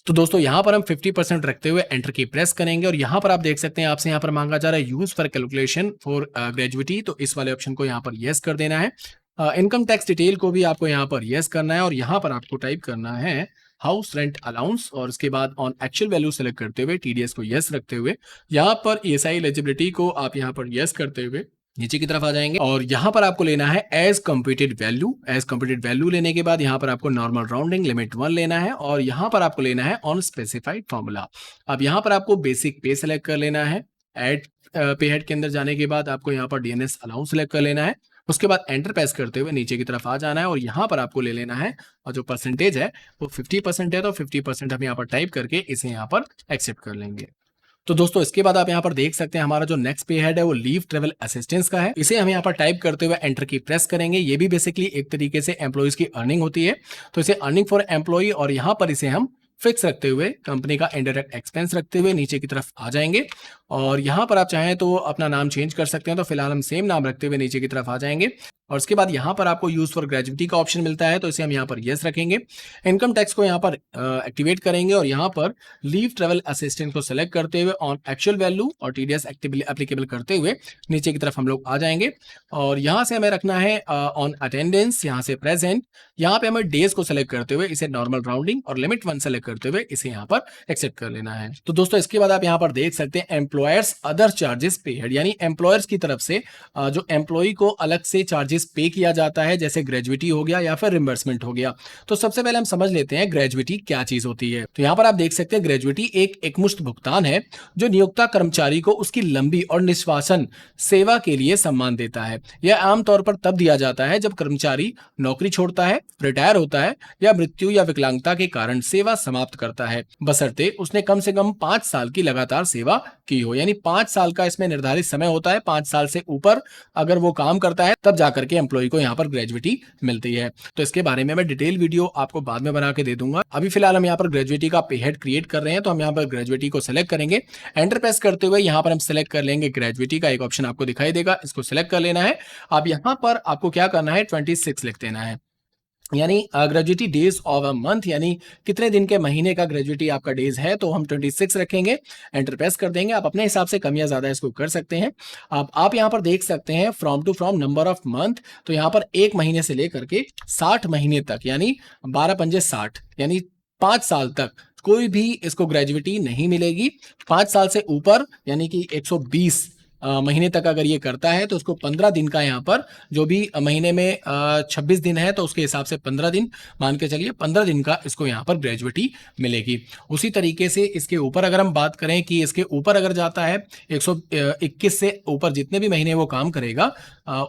तो दोस्तों यहाँ पर हम 50% रखते हुए एंटर की प्रेस करेंगे और यहाँ पर आप देख सकते हैं आपसे यहाँ पर मांगा जा रहा है use for calculation for gratuity, तो इस वाले ऑप्शन को यहाँ पर यस कर देना है। इनकम टैक्स डिटेल को भी आपको यहाँ पर यस करना है और यहाँ पर आपको टाइप करना है हाउस रेंट अलाउंस और उसके बाद ऑन एक्चुअल वैल्यू सेलेक्ट करते हुए टीडीएस को यस रखते हुए यहाँ पर ईएसआई एलिजिबिलिटी को आप यहाँ पर यस करते हुए नीचे की तरफ आ जाएंगे। और यहाँ पर आपको लेना है as computed value. As computed value लेने के बाद यहाँ पर आपको नॉर्मल राउंडिंग लिमिट 1 लेना है और यहाँ पर आपको लेना है ऑन स्पेसिफाइड फॉर्मूला। अब यहाँ पर आपको बेसिक पे सेलेक्ट कर लेना है। एड पे हेड के अंदर जाने के बाद आपको यहाँ पर डीएनएस अलाउंस सेलेक्ट कर लेना है उसके बाद एंटर प्रेस करते हुए नीचे की तरफ आ जाना है और यहाँ पर आपको ले लेना है और जो परसेंटेज है वो 50% है, तो 50% हम यहाँ पर टाइप करके इसे यहाँ पर एक्सेप्ट कर लेंगे। तो दोस्तों इसके बाद आप यहाँ पर देख सकते हैं हमारा जो नेक्स्ट पे हेड है वो लीव ट्रेवल असिस्टेंस का है। इसे हम यहाँ पर टाइप करते हुए एंटर की प्रेस करेंगे। ये भी बेसिकली एक तरीके से एम्प्लॉइज की अर्निंग होती है, तो इसे अर्निंग फॉर एम्प्लॉय और यहाँ पर इसे हम फिक्स रखते हुए कंपनी का इनडायरेक्ट एक्सपेंस रखते हुए नीचे की तरफ आ जाएंगे और यहाँ पर आप चाहें तो अपना नाम चेंज कर सकते हैं, तो फिलहाल हम सेम नाम रखते हुए नीचे की तरफ आ जाएंगे और उसके बाद यहाँ पर आपको यूज फॉर ग्रेजुएटी का ऑप्शन मिलता है, तो इसे हम यहाँ पर यस रखेंगे। इनकम टैक्स को यहाँ पर एक्टिवेट करेंगे और यहाँ पर लीव ट्रेवल असिस्टेंट को सेलेक्ट करते हुए ऑन एक्चुअल वैल्यू और टीडीएस एप्लीकेबल करते हुए नीचे की तरफ हम लोग आ जाएंगे और यहाँ से हमें रखना है ऑन अटेंडेंस, यहाँ से प्रेजेंट, यहाँ पे हमें डेज को सेलेक्ट करते हुए इसे नॉर्मल राउंडिंग और लिमिट 1 सेलेक्ट करते हुए इसे यहाँ पर एक्सेप्ट कर लेना है। तो दोस्तों इसके बाद आप यहाँ पर देख सकते हैं एम्प्लॉयर्स अदर चार्जेस पेड, यानी एम्प्लॉयर्स की तरफ से जो एम्प्लॉय को अलग से चार्जेस पे किया जाता है, जैसे ग्रेजुएटी हो गया या फिर रिम्बर्समेंट हो गया। तो सबसे पहले हम समझ लेते हैं ग्रेजुएटी क्या चीज होती है। तो यहाँ पर आप देख सकते हैं ग्रेजुएटी एक एकमुश्त भुगतान है जो नियोक्ता कर्मचारी को उसकी लंबी और निष्वासन सेवा के लिए सम्मान देता है। यह आमतौर पर तब दिया जाता है जब कर्मचारी नौकरी छोड़ता है, रिटायर होता है या मृत्यु या विकलांगता के कारण सेवा समाप्त करता है, बशर्ते उसने कम से कम 5 साल की लगातार सेवा की हो। यानी 5 साल का इसमें निर्धारित समय होता है, 5 साल से ऊपर अगर वो काम करता है तब जाकर के एम्प्लॉय को यहाँ पर ग्रेजुएटी मिलती है। तो इसके बारे में मैं डिटेल वीडियो आपको बाद में बना के दे दूंगा। अभी फिलहाल हम यहाँ पर ग्रेजुएटी का पे हेड क्रिएट कर रहे हैं, तो हम यहाँ पर ग्रेजुएटी को सिलेक्ट करेंगे। एंटर प्रेस करते हुए यहाँ पर हम सिलेक्ट कर लेंगे ग्रेजुएटी का एक ऑप्शन आपको दिखाई देगा, इसको सिलेक्ट कर लेना है। अब यहाँ पर आपको क्या करना है 26 लिख देना है, यानी gratuity days of a month, यानी कितने दिन के महीने का ग्रेजुएटी आपका डेज है, तो हम 26 रखेंगे। एंटर प्रेस कर देंगे। आप अपने हिसाब से कम या ज्यादा इसको कर सकते हैं। अब आप यहाँ पर देख सकते हैं from to from number of month, तो यहाँ पर 1 महीने से लेकर के 60 महीने तक, यानी 12 पंजे 60, यानी 5 साल तक कोई भी इसको ग्रेजुएटी नहीं मिलेगी। 5 साल से ऊपर यानी कि 120 महीने तक अगर ये करता है तो उसको 15 दिन का, यहाँ पर जो भी महीने में 26 दिन है तो उसके हिसाब से 15 दिन मान के चलिए, 15 दिन का इसको यहाँ पर ग्रेजुएटी मिलेगी। उसी तरीके से इसके ऊपर अगर हम बात करें कि इसके ऊपर अगर जाता है 121 से ऊपर जितने भी महीने वो काम करेगा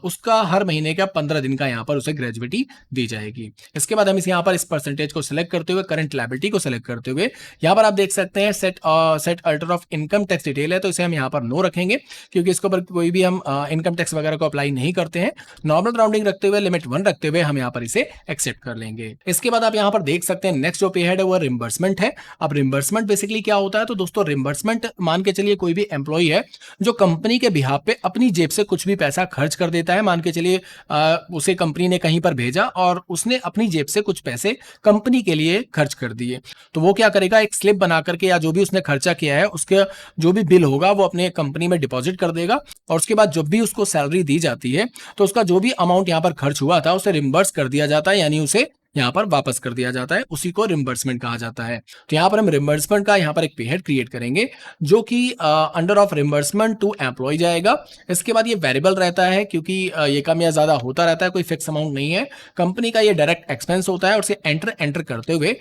उसका हर महीने का 15 दिन का यहाँ पर उसे ग्रेजुएटी दी जाएगी। इसके बाद हम इस यहाँ पर इस परसेंटेज को सिलेक्ट करते हुए करंट लायबिलिटी को सिलेक्ट करते हुए यहाँ पर आप देख सकते हैं set alter of income tax detail है, तो इसे हम यहाँ पर नो रखेंगे क्योंकि इसके ऊपर कोई भी हम इनकम टैक्स वगैरह को अप्लाई नहीं करते हैं। नॉर्मल राउंडिंग रखते हुए लिमिट 1 रखते हुए हम यहाँ पर इसे एक्सेप्ट कर लेंगे। इसके बाद आप यहाँ पर देख सकते हैं नेक्स्ट जो पे हेड है वो रिम्बर्समेंट है। अब रिम्बर्समेंट बेसिकली क्या होता है, तो दोस्तों रिम्बर्समेंट मान के चलिए कोई भी एम्प्लॉय है जो कंपनी के बिहाफ पे अपनी जेब से कुछ भी पैसा खर्च कर देता है। मान के चलिए उसे कंपनी ने कहीं पर भेजा और उसने अपनी जेब से कुछ पैसे कंपनी के लिए खर्च कर दिए, तो वो क्या करेगा, एक स्लिप बना करके या जो भी उसने खर्चा किया है उसके जो भी बिल होगा वो अपने कंपनी में डिपॉजिट कर देगा और उसके बाद जब भी उसको सैलरी दी जाती है तो उसका जो भी अमाउंट यहाँ पर खर्च हुआ था उसे रिम्बर्स कर दिया जाता है, यानी उसे यहाँ पर वापस कर दिया जाता है। उसी को रिम्बर्समेंट कहा जाता है। तो यहाँ पर हम रिम्बर्समेंट का यहाँ पर एक पे हेड क्रिएट करेंगे जो कि under of reimbursement to employee जाएगा। इसके बाद ये वेरिएबल रहता है क्योंकि ये कम या ज्यादा होता रहता है, कोई फिक्स अमाउंट नहीं है। कंपनी का ये डायरेक्ट एक्सपेंस होता है और उसे एंटर करते हुए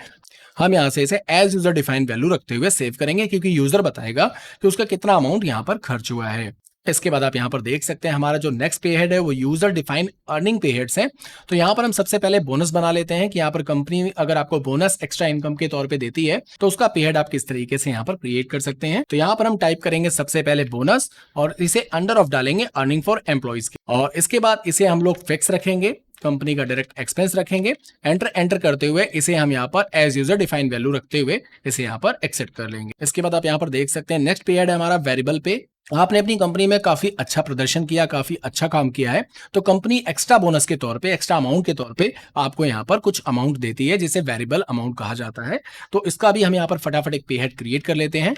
हम यहाँ से इसे एज यूजर डिफाइन वैल्यू रखते हुए सेव करेंगे क्योंकि यूजर बताएगा कि उसका कितना अमाउंट यहाँ पर खर्च हुआ है। इसके बाद आप यहाँ पर देख सकते हैं हमारा जो नेक्स्ट पे हेड है वो यूजर डिफाइन अर्निंग पे हेड्स है। तो यहाँ पर हम सबसे पहले बोनस बना लेते हैं कि यहाँ पर कंपनी अगर आपको बोनस एक्स्ट्रा इनकम के तौर पे देती है तो उसका पे हेड आप किस तरीके से यहाँ पर क्रिएट कर सकते हैं। तो यहाँ पर हम टाइप करेंगे सबसे पहले बोनस और इसे अंडर ऑफ डालेंगे अर्निंग फॉर एम्प्लॉइज और इसके बाद इसे हम लोग फिक्स रखेंगे, कंपनी का डायरेक्ट एक्सपेंस रखेंगे। एंटर करते हुए इसे हम यहाँ पर एज यूजर डिफाइन वैल्यू रखते हुए इसे यहाँ पर एक्सेप्ट कर लेंगे। इसके बाद आप यहाँ पर देख सकते हैं नेक्स्ट पे हेड है हमारा वेरिएबल पे। आपने अपनी कंपनी में काफी अच्छा प्रदर्शन किया, काफी अच्छा काम किया है तो कंपनी एक्स्ट्रा बोनस के तौर पे, एक्स्ट्रा अमाउंट के तौर पे आपको यहाँ पर कुछ अमाउंट देती है जिसे वेरिएबल अमाउंट कहा जाता है। तो इसका भी हम यहाँ पर फटाफट एक पे हेड क्रिएट कर लेते हैं।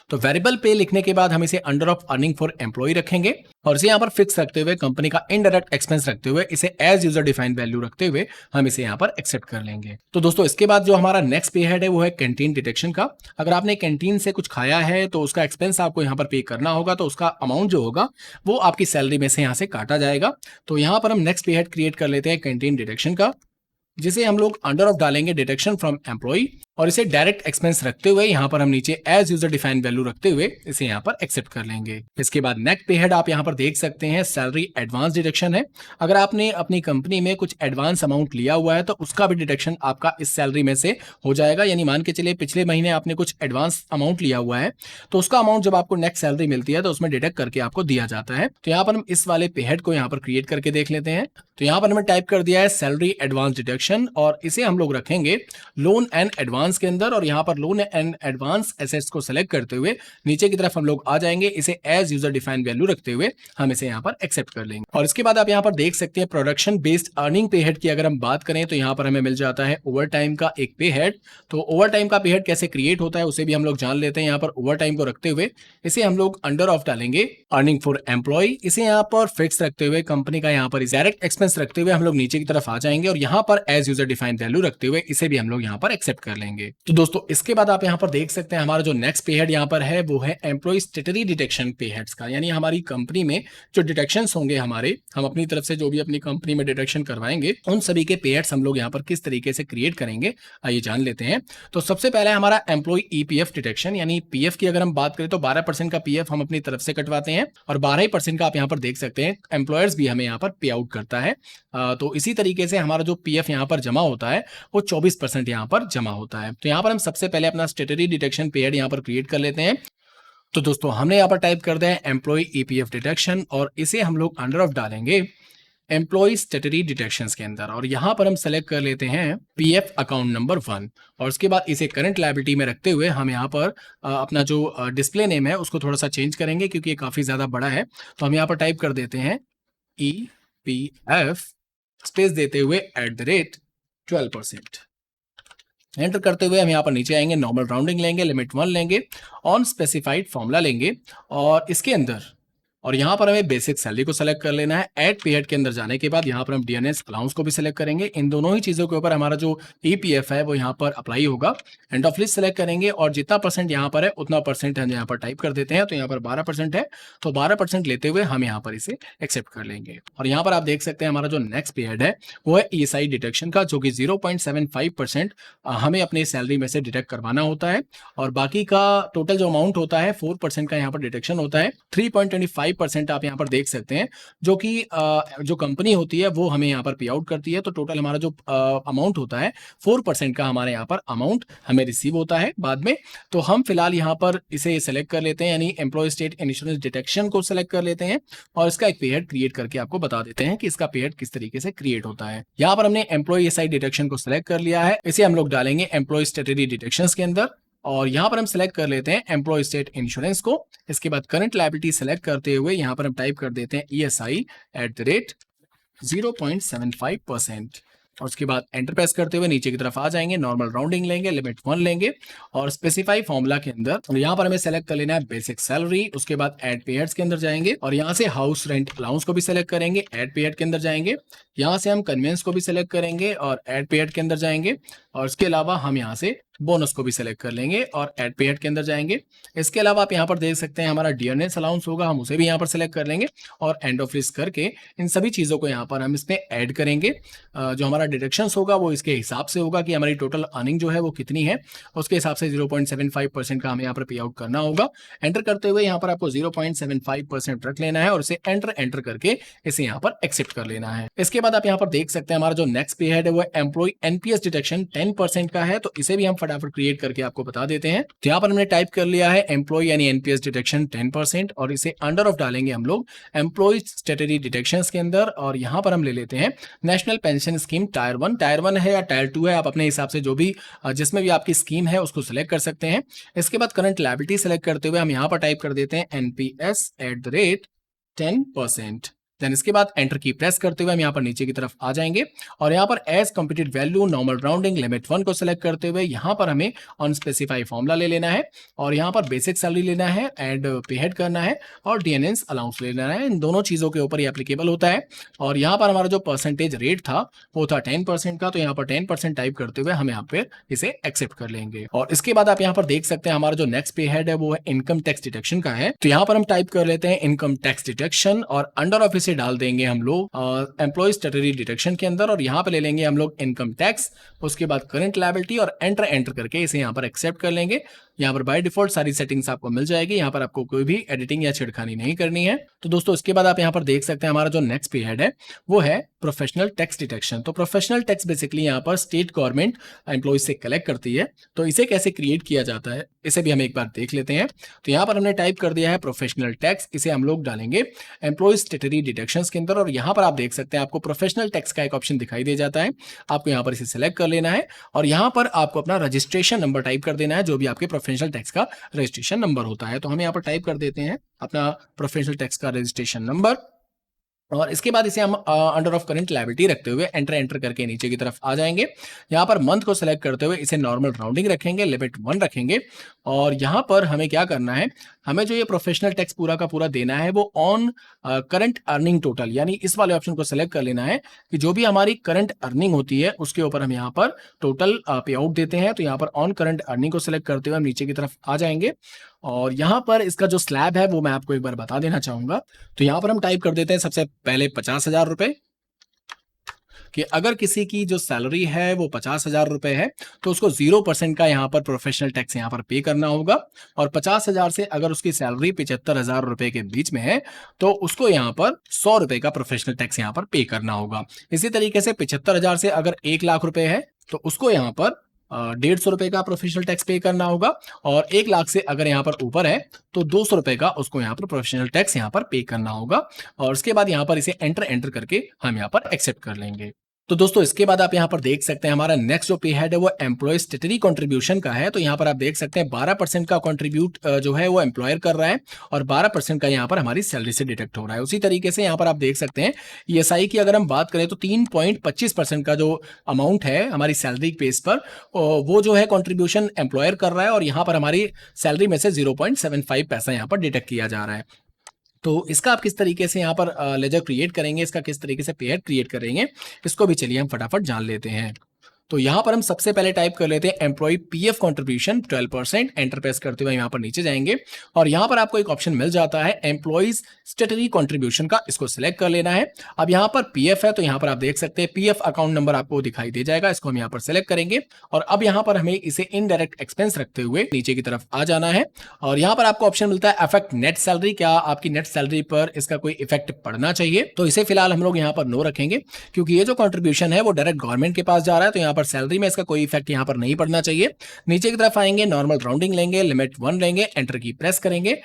तो वेरिएबल पे लिखने के बाद हम इसे under of earning for employee रखेंगे और इसे यहाँ पर फिक्स रखते हुए कंपनी का इनडायरेक्ट एक्सपेंस रखते हुए इसे एज यूजर डिफाइन वैल्यू रखते हुए हम इसे यहाँ पर एक्सेप्ट कर लेंगे। तो दोस्तों इसके बाद जो हमारा नेक्स्ट पे हेड है वो है कैंटीन डिटेक्शन का। अगर आपने कैंटीन से कुछ खाया है तो उसका एक्सपेंस आपको यहाँ पर पे करना होगा, तो उसका अमाउंट जो होगा वो आपकी सैलरी में से यहाँ से काटा जाएगा। तो यहाँ पर हम नेक्स्ट पे हेड क्रिएट कर लेते हैं कैंटीन डिटेक्शन का, जिसे हम लोग अंडर ऑफ डालेंगे डिटेक्शन फ्रॉम एम्प्लॉय और इसे डायरेक्ट एक्सपेंस रखते हुए यहाँ पर हम नीचे एज यूजर डिफाइंड वैल्यू रखते हुए इसे यहाँ पर एक्सेप्ट कर लेंगे। इसके बाद नेक्स्ट पे हेड आप यहाँ पर देख सकते हैं सैलरी एडवांस डिडक्शन है। अगर आपने अपनी कंपनी में कुछ एडवांस अमाउंट लिया हुआ है तो उसका भी डिडक्शन आपका इस सैलरी में से हो जाएगा। यानी मान के चलिए पिछले महीने आपने कुछ एडवांस अमाउंट लिया हुआ है तो उसका अमाउंट जब आपको नेक्स्ट सैलरी मिलती है तो उसमें डिडक्ट करके आपको दिया जाता है। तो यहाँ पर हम इस वाले पे हेड को यहाँ पर क्रिएट करके देख लेते हैं। तो यहाँ पर हमने टाइप कर दिया है सैलरी एडवांस डिडक्शन और इसे हम लोग रखेंगे लोन एंड एडवांस के अंदर। और यहाँ पर लोन एंड एडवांस एसेट्स को सेलेक्ट करते हुए नीचे की तरफ हम लोग आ जाएंगे। इसे एज यूजर डिफाइंड वैल्यू रखते हुए हम इसे यहाँ पर एक्सेप्ट कर लेंगे। और इसके बाद आप यहाँ पर देख सकते हैं प्रोडक्शन बेस्ड अर्निंग पे हेड की अगर हम बात करें तो यहाँ पर हमें मिल जाता है ओवर टाइम का एक पे हेड। तो ओवर टाइम का पे हेड कैसे क्रिएट होता है उसे भी हम लोग जान लेते हैं। यहाँ पर ओवर टाइम को रखते हुए इसे हम लोग अंडर ऑफ डालेंगे अर्निंग फॉर एम्प्लॉय। इसे यहाँ पर फिक्स रखते हुए कंपनी का यहाँ पर डायरेक्ट एक्सपेंस रखते हुए हम लोग नीचे की तरफ आ जाएंगे और यहाँ पर एज यूजर डिफाइंड वैल्यू रखते हुए इसे भी हम लोग यहाँ पर एक्सेप्ट कर लेंगे। तो दोस्तों इसके बाद आप यहाँ पर देख सकते हैं हमारा जो नेक्स्ट पे हेड यहाँ पर है वो है एम्प्लॉय स्टेटरी डिडक्शन पे हेड्स का। यानी हमारी कंपनी में जो डिडक्शंस होंगे हमारे, हम अपनी तरफ से जो भी अपनी कंपनी में डिडक्शन करवाएंगे उन सभी के पे हेड्स हम लोग यहाँ पर किस तरीके से क्रिएट करेंगे आइए जान लेते हैं। तो सबसे पहले हमारा एम्प्लॉय ईपीएफ डिडक्शन यानी पीएफ की अगर हम बात करें तो 12% का पीएफ हम अपनी तरफ से कटवाते हैं और 12% का आप यहाँ पर देख सकते हैं एम्प्लॉयर्स भी हमें यहाँ पर पे आउट करता है। तो इसी तरीके से हमारा जो पीएफ यहाँ पर जमा होता है वो 24% यहाँ पर जमा होता है। तो यहाँ पर हम सबसे पहले अपना स्टेटरी डिडक्शन पे हेड यहाँ पर क्रिएट कर लेते हैं। तो दोस्तों हमने यहाँ पर टाइप कर दिया है एम्प्लॉय ईपीएफ डिडक्शन और इसे हम लोग अंडर ऑफ डालेंगे एम्प्लॉय स्टेटरी डिडक्शंस के अंदर और यहाँ पर हम सेलेक्ट कर लेते हैं पीएफ अकाउंट नंबर 1 और उसके बाद इसे करंट लायबिलिटी में रखते हुए हम यहाँ पर अपना जो डिस्प्ले नेम है उसको थोड़ा सा चेंज करेंगे क्योंकि ये काफ़ी ज़्यादा बड़ा है। तो हम यहाँ पर टाइप कर देते हैं EPF स्पेस देते हुए @12%। एंटर करते हुए हम यहाँ पर नीचे आएंगे, नॉर्मल राउंडिंग लेंगे, लिमिट 1 लेंगे, ऑन स्पेसिफाइड फॉर्मूला लेंगे और इसके अंदर और यहाँ पर हमें बेसिक सैलरी को सेलेक्ट कर लेना है। ऐड पे हेड के अंदर जाने के बाद यहाँ पर हम डीएनएस अलाउंस को भी सेलेक्ट करेंगे। इन दोनों ही चीज़ों के ऊपर हमारा जो ईपीएफ है वो यहाँ पर अप्लाई होगा। एंड ऑफ लिस्ट सेलेक्ट करेंगे और जितना परसेंट यहाँ पर है उतना परसेंट हम यहाँ पर टाइप कर देते हैं। तो यहाँ पर 12% है तो 12% लेते हुए हम यहाँ पर इसे एक्सेप्ट कर लेंगे। और यहाँ पर आप देख सकते हैं हमारा जो नेक्स्ट पे हेड है वो है ईएसआई डिडक्शन का, जो कि 0.75% हमें अपनी सैलरी में से डिडक्ट करवाना होता है और बाकी का टोटल जो अमाउंट होता है 4% का यहाँ पर डिडक्शन होता है। 3.25% आप यहाँ पर देख सकते हैं जो कि जो कंपनी होती है वो हमें यहाँ पर पे आउट करती है। तो टोटल हमारा जो अमाउंट होता है 4% का हमारे यहाँ पर अमाउंट हमें रिसीव होता है बाद में। तो हम फिलहाल यहाँ पर इसे सेलेक्ट कर लेते हैं यानी एम्प्लॉय स्टेट इंश्योरेंस डिडक्शन को सेलेक्ट कर लेते हैं और इसका एक पे हेड क्रिएट करके आपको बता देते हैं कि इसका पे हेड किस तरीके से क्रिएट होता है। यहाँ पर हमने एम्प्लॉय एसआई डिडक्शन को सेलेक्ट कर लिया है, इसे हम लोग डालेंगे एम्प्लॉय स्टेटरी डिडक्शंस के अंदर और यहाँ पर हम सेलेक्ट कर लेते हैं एम्प्लॉय स्टेट इंश्योरेंस को। इसके बाद करंट लायबिलिटी सेलेक्ट करते हुए यहाँ पर हम टाइप कर देते हैं ESI @0.75% और उसके बाद एंटर प्रेस करते हुए नीचे की तरफ आ जाएंगे, नॉर्मल राउंडिंग लेंगे, लिमिट 1 लेंगे और स्पेसिफाई फॉर्मूला के अंदर यहाँ पर हमें सेलेक्ट कर लेना है बेसिक सैलरी। उसके बाद ऐड पे हेड्स के अंदर जाएंगे और यहाँ से हाउस रेंट अलाउंस को भी सेलेक्ट करेंगे, ऐड पे हेड के अंदर जाएंगे। यहाँ से हम कन्वेंस को भी सेलेक्ट करेंगे और ऐड पे हेड के अंदर जाएंगे और इसके अलावा हम यहाँ से बोनस को भी सेलेक्ट कर लेंगे और ऐड पे हेड के अंदर जाएंगे। इसके अलावा आप यहाँ पर देख सकते हैं हमारा डीएनएस अलाउंस होगा, हम उसे भी यहाँ पर सेलेक्ट कर लेंगे और एंड ऑफ लिस्ट करके इन सभी चीज़ों को यहाँ पर हम इसमें ऐड करेंगे। जो हमारा डिडक्शंस होगा वो इसके हिसाब से होगा कि हमारी टोटल अर्निंग जो है वो कितनी है, उसके हिसाब से 0.75% का हमें यहाँ पर पे आउट करना होगा। एंटर करते हुए यहाँ पर आपको 0.75% रख लेना है और इसे एंटर करके इसे यहाँ पर एक्सेप्ट कर लेना है। इसके बाद आप यहाँ पर देख सकते हैं हमारा जो नेक्स्ट पे हेड है वो एम्प्लॉय एनपीएस डिडक्शन 10% का है, तो इसे भी हम फटाफट क्रिएट करके आपको बता देते हैं। तो यहाँ पर हमने टाइप कर लिया है एम्प्लॉय यानी एनपीएस डिडक्शन 10% और इसे अंडर ऑफ डालेंगे हम लोग एम्प्लॉय स्टेटरी डिडक्शंस के अंदर और यहाँ पर हम ले लेते हैं नेशनल पेंशन स्कीम टायर 1 है या टायर 2 है, आप अपने हिसाब से जो भी जिसमें भी आपकी स्कीम है उसको सिलेक्ट कर सकते हैं। इसके बाद करंट लायबिलिटी सेलेक्ट करते हुए हम यहाँ पर टाइप कर देते हैं एनपीएस @10%। देन इसके बाद एंटर की प्रेस करते हुए हम यहाँ पर नीचे की तरफ आ जाएंगे और यहाँ पर as computed value normal rounding limit 1 को सेलेक्ट करते हुए यहाँ पर हमें ऑन स्पेसिफाई फॉर्मूला ले लेना है और यहाँ पर बेसिक सैलरी लेना है, एड पे हेड करना है और डीएनएस अलाउंस ले लेना है। इन दोनों चीज़ों के ऊपर ये एप्लीकेबल होता है और यहाँ पर हमारा जो परसेंटेज रेट था वो था 10% का, तो यहाँ पर 10% टाइप करते हुए हम यहाँ पर इसे एक्सेप्ट कर लेंगे। और इसके बाद आप यहाँ पर देख सकते हैं हमारा जो नेक्स्ट पे हेड है वो है इनकम टैक्स डिडक्शन का है। तो यहाँ पर हम टाइप कर लेते हैं इनकम टैक्स डिडक्शन और अंडर ऑफ इसे डाल देंगे हम लोग एम्प्लॉय स्टैट्यूटरी डिडक्शन के अंदर, और यहाँ पर ले लेंगे हम लोग इनकम टैक्स, उसके बाद करंट लायबिलिटी, और एंटर करके इसे यहाँ पर एक्सेप्ट कर लेंगे। यहाँ पर बाय डिफॉल्ट सारी सेटिंग्स आपको मिल जाएगी, यहाँ पर आपको कोई भी एडिटिंग या छेड़खानी नहीं करनी है। तो दोस्तों इसके बाद आप यहाँ पर देख सकते हैं हमारा जो नेक्स्ट पीरियड है वो है प्रोफेशनल टैक्स डिडक्शन। तो प्रोफेशनल टैक्स बेसिकली यहाँ पर स्टेट गवर्नमेंट एम्प्लॉय से कलेक्ट करती है, तो इसे कैसे क्रिएट किया जाता है इसे भी हम एक बार देख लेते हैं। तो यहाँ पर हमने टाइप कर दिया है प्रोफेशनल टैक्स, इसे हम लोग डालेंगे एम्प्लॉय स्टैट्यूटरी डिडक्शंस के अंदर, और यहाँ पर आप देख सकते हैं आपको प्रोफेशनल टैक्स का एक ऑप्शन दिखाई दे जाता है। आपको यहाँ पर इसे सेलेक्ट कर लेना है और यहाँ पर आपको अपना रजिस्ट्रेशन नंबर टाइप कर देना है, जो भी आपके प्रोफेशनल टैक्स का रजिस्ट्रेशन नंबर होता है। तो हम यहाँ पर टाइप कर देते हैं अपना प्रोफेशनल टैक्स का रजिस्ट्रेशन नंबर, और इसके बाद इसे हम अंडर ऑफ करंट लायबिलिटी रखते हुए एंटर करके नीचे की तरफ आ जाएंगे। यहाँ पर मंथ को सिलेक्ट करते हुए इसे नॉर्मल राउंडिंग रखेंगे, लिमिट 1 रखेंगे, और यहाँ पर हमें क्या करना है, हमें जो ये प्रोफेशनल टैक्स पूरा का पूरा देना है वो ऑन करंट अर्निंग टोटल, यानी इस वाले ऑप्शन को सिलेक्ट कर लेना है कि जो भी हमारी करंट अर्निंग होती है उसके ऊपर हम यहाँ पर टोटल पे आउट देते हैं। तो यहाँ पर ऑन करंट अर्निंग को सिलेक्ट करते हुए हम नीचे की तरफ आ जाएंगे, और यहाँ पर इसका जो स्लैब है वो मैं आपको एक बार बता देना चाहूंगा। तो यहाँ पर हम टाइप कर देते हैं सबसे पहले 50,000 रुपए, कि अगर किसी की जो सैलरी है वो 50,000 रुपए है तो उसको 0% का यहाँ पर प्रोफेशनल टैक्स यहाँ पर पे करना होगा, और 50,000 से अगर उसकी सैलरी 75,000 रुपए के बीच में है तो उसको यहाँ पर 100 रुपए का प्रोफेशनल टैक्स यहाँ पर पे करना होगा। इसी तरीके से 75,000 से अगर 1,00,000 रुपए है तो उसको यहाँ पर 150 रुपए का प्रोफेशनल टैक्स पे करना होगा, और 1,00,000 से अगर यहाँ पर ऊपर है तो 200 रुपए का उसको यहाँ पर प्रोफेशनल टैक्स यहाँ पर पे करना होगा। और उसके बाद यहाँ पर इसे एंटर करके हम यहाँ पर एक्सेप्ट कर लेंगे। तो दोस्तों इसके बाद आप यहाँ पर देख सकते हैं हमारा नेक्स्ट जो पे हेड है वो एम्प्लॉय स्टैट्यूटरी कंट्रीब्यूशन का है। तो यहाँ पर आप देख सकते हैं 12% का कंट्रीब्यूट जो है वो एम्प्लॉयर कर रहा है, और 12% का यहाँ पर हमारी सैलरी से डिडक्ट हो रहा है। उसी तरीके से यहाँ पर आप देख सकते हैं ईएसआई की अगर हम बात करें तो 3.25% का जो अमाउंट है हमारी सैलरी बेस पर वो जो है कंट्रीब्यूशन एम्प्लॉयर कर रहा है, और यहाँ पर हमारी सैलरी में से 0.75 पैसा यहाँ पर डिडक्ट किया जा रहा है। तो इसका आप किस तरीके से यहाँ पर लेजर क्रिएट करेंगे, इसका किस तरीके से पेयर क्रिएट करेंगे, इसको भी चलिए हम फटाफट जान लेते हैं। तो यहाँ पर हम सबसे पहले टाइप कर लेते हैं employee PF contribution 12%, enter press करते हुए यहाँ पर नीचे जाएंगे, और यहाँ पर आपको एक ऑप्शन मिल जाता है एम्प्लॉइज स्टैट्यूटरी कंट्रीब्यूशन का, इसको सिलेक्ट कर लेना है। अब यहाँ पर पीएफ है तो यहाँ पर आप देख सकते हैं पीएफ अकाउंट नंबर आपको दिखाई दे जाएगा, इसको हम यहाँ पर सिलेक्ट करेंगे, और अब यहाँ पर हमें इसे इनडायरेक्ट एक्सपेंस रखते हुए नीचे की तरफ आ जाना है, और यहाँ पर आपको ऑप्शन मिलता है अफेक्ट नेट सैलरी, क्या आपकी नेट सैलरी पर इसका कोई इफेक्ट पड़ना चाहिए। तो इसे फिलहाल हम लोग यहाँ पर नो रखेंगे, क्योंकि ये जो कंट्रीब्यूशन है वो डायरेक्ट गवर्नमेंट के पास जा रहा है, तो यहाँ पर सैलरी में इसका कोई इफेक्ट यहाँ पर नहीं पड़ना चाहिए। नीचे की तरफ आएंगे, नॉर्मल राउंडिंग लेंगे, लिमिट 1 लेंगे, एंटर की प्रेस करेंगे,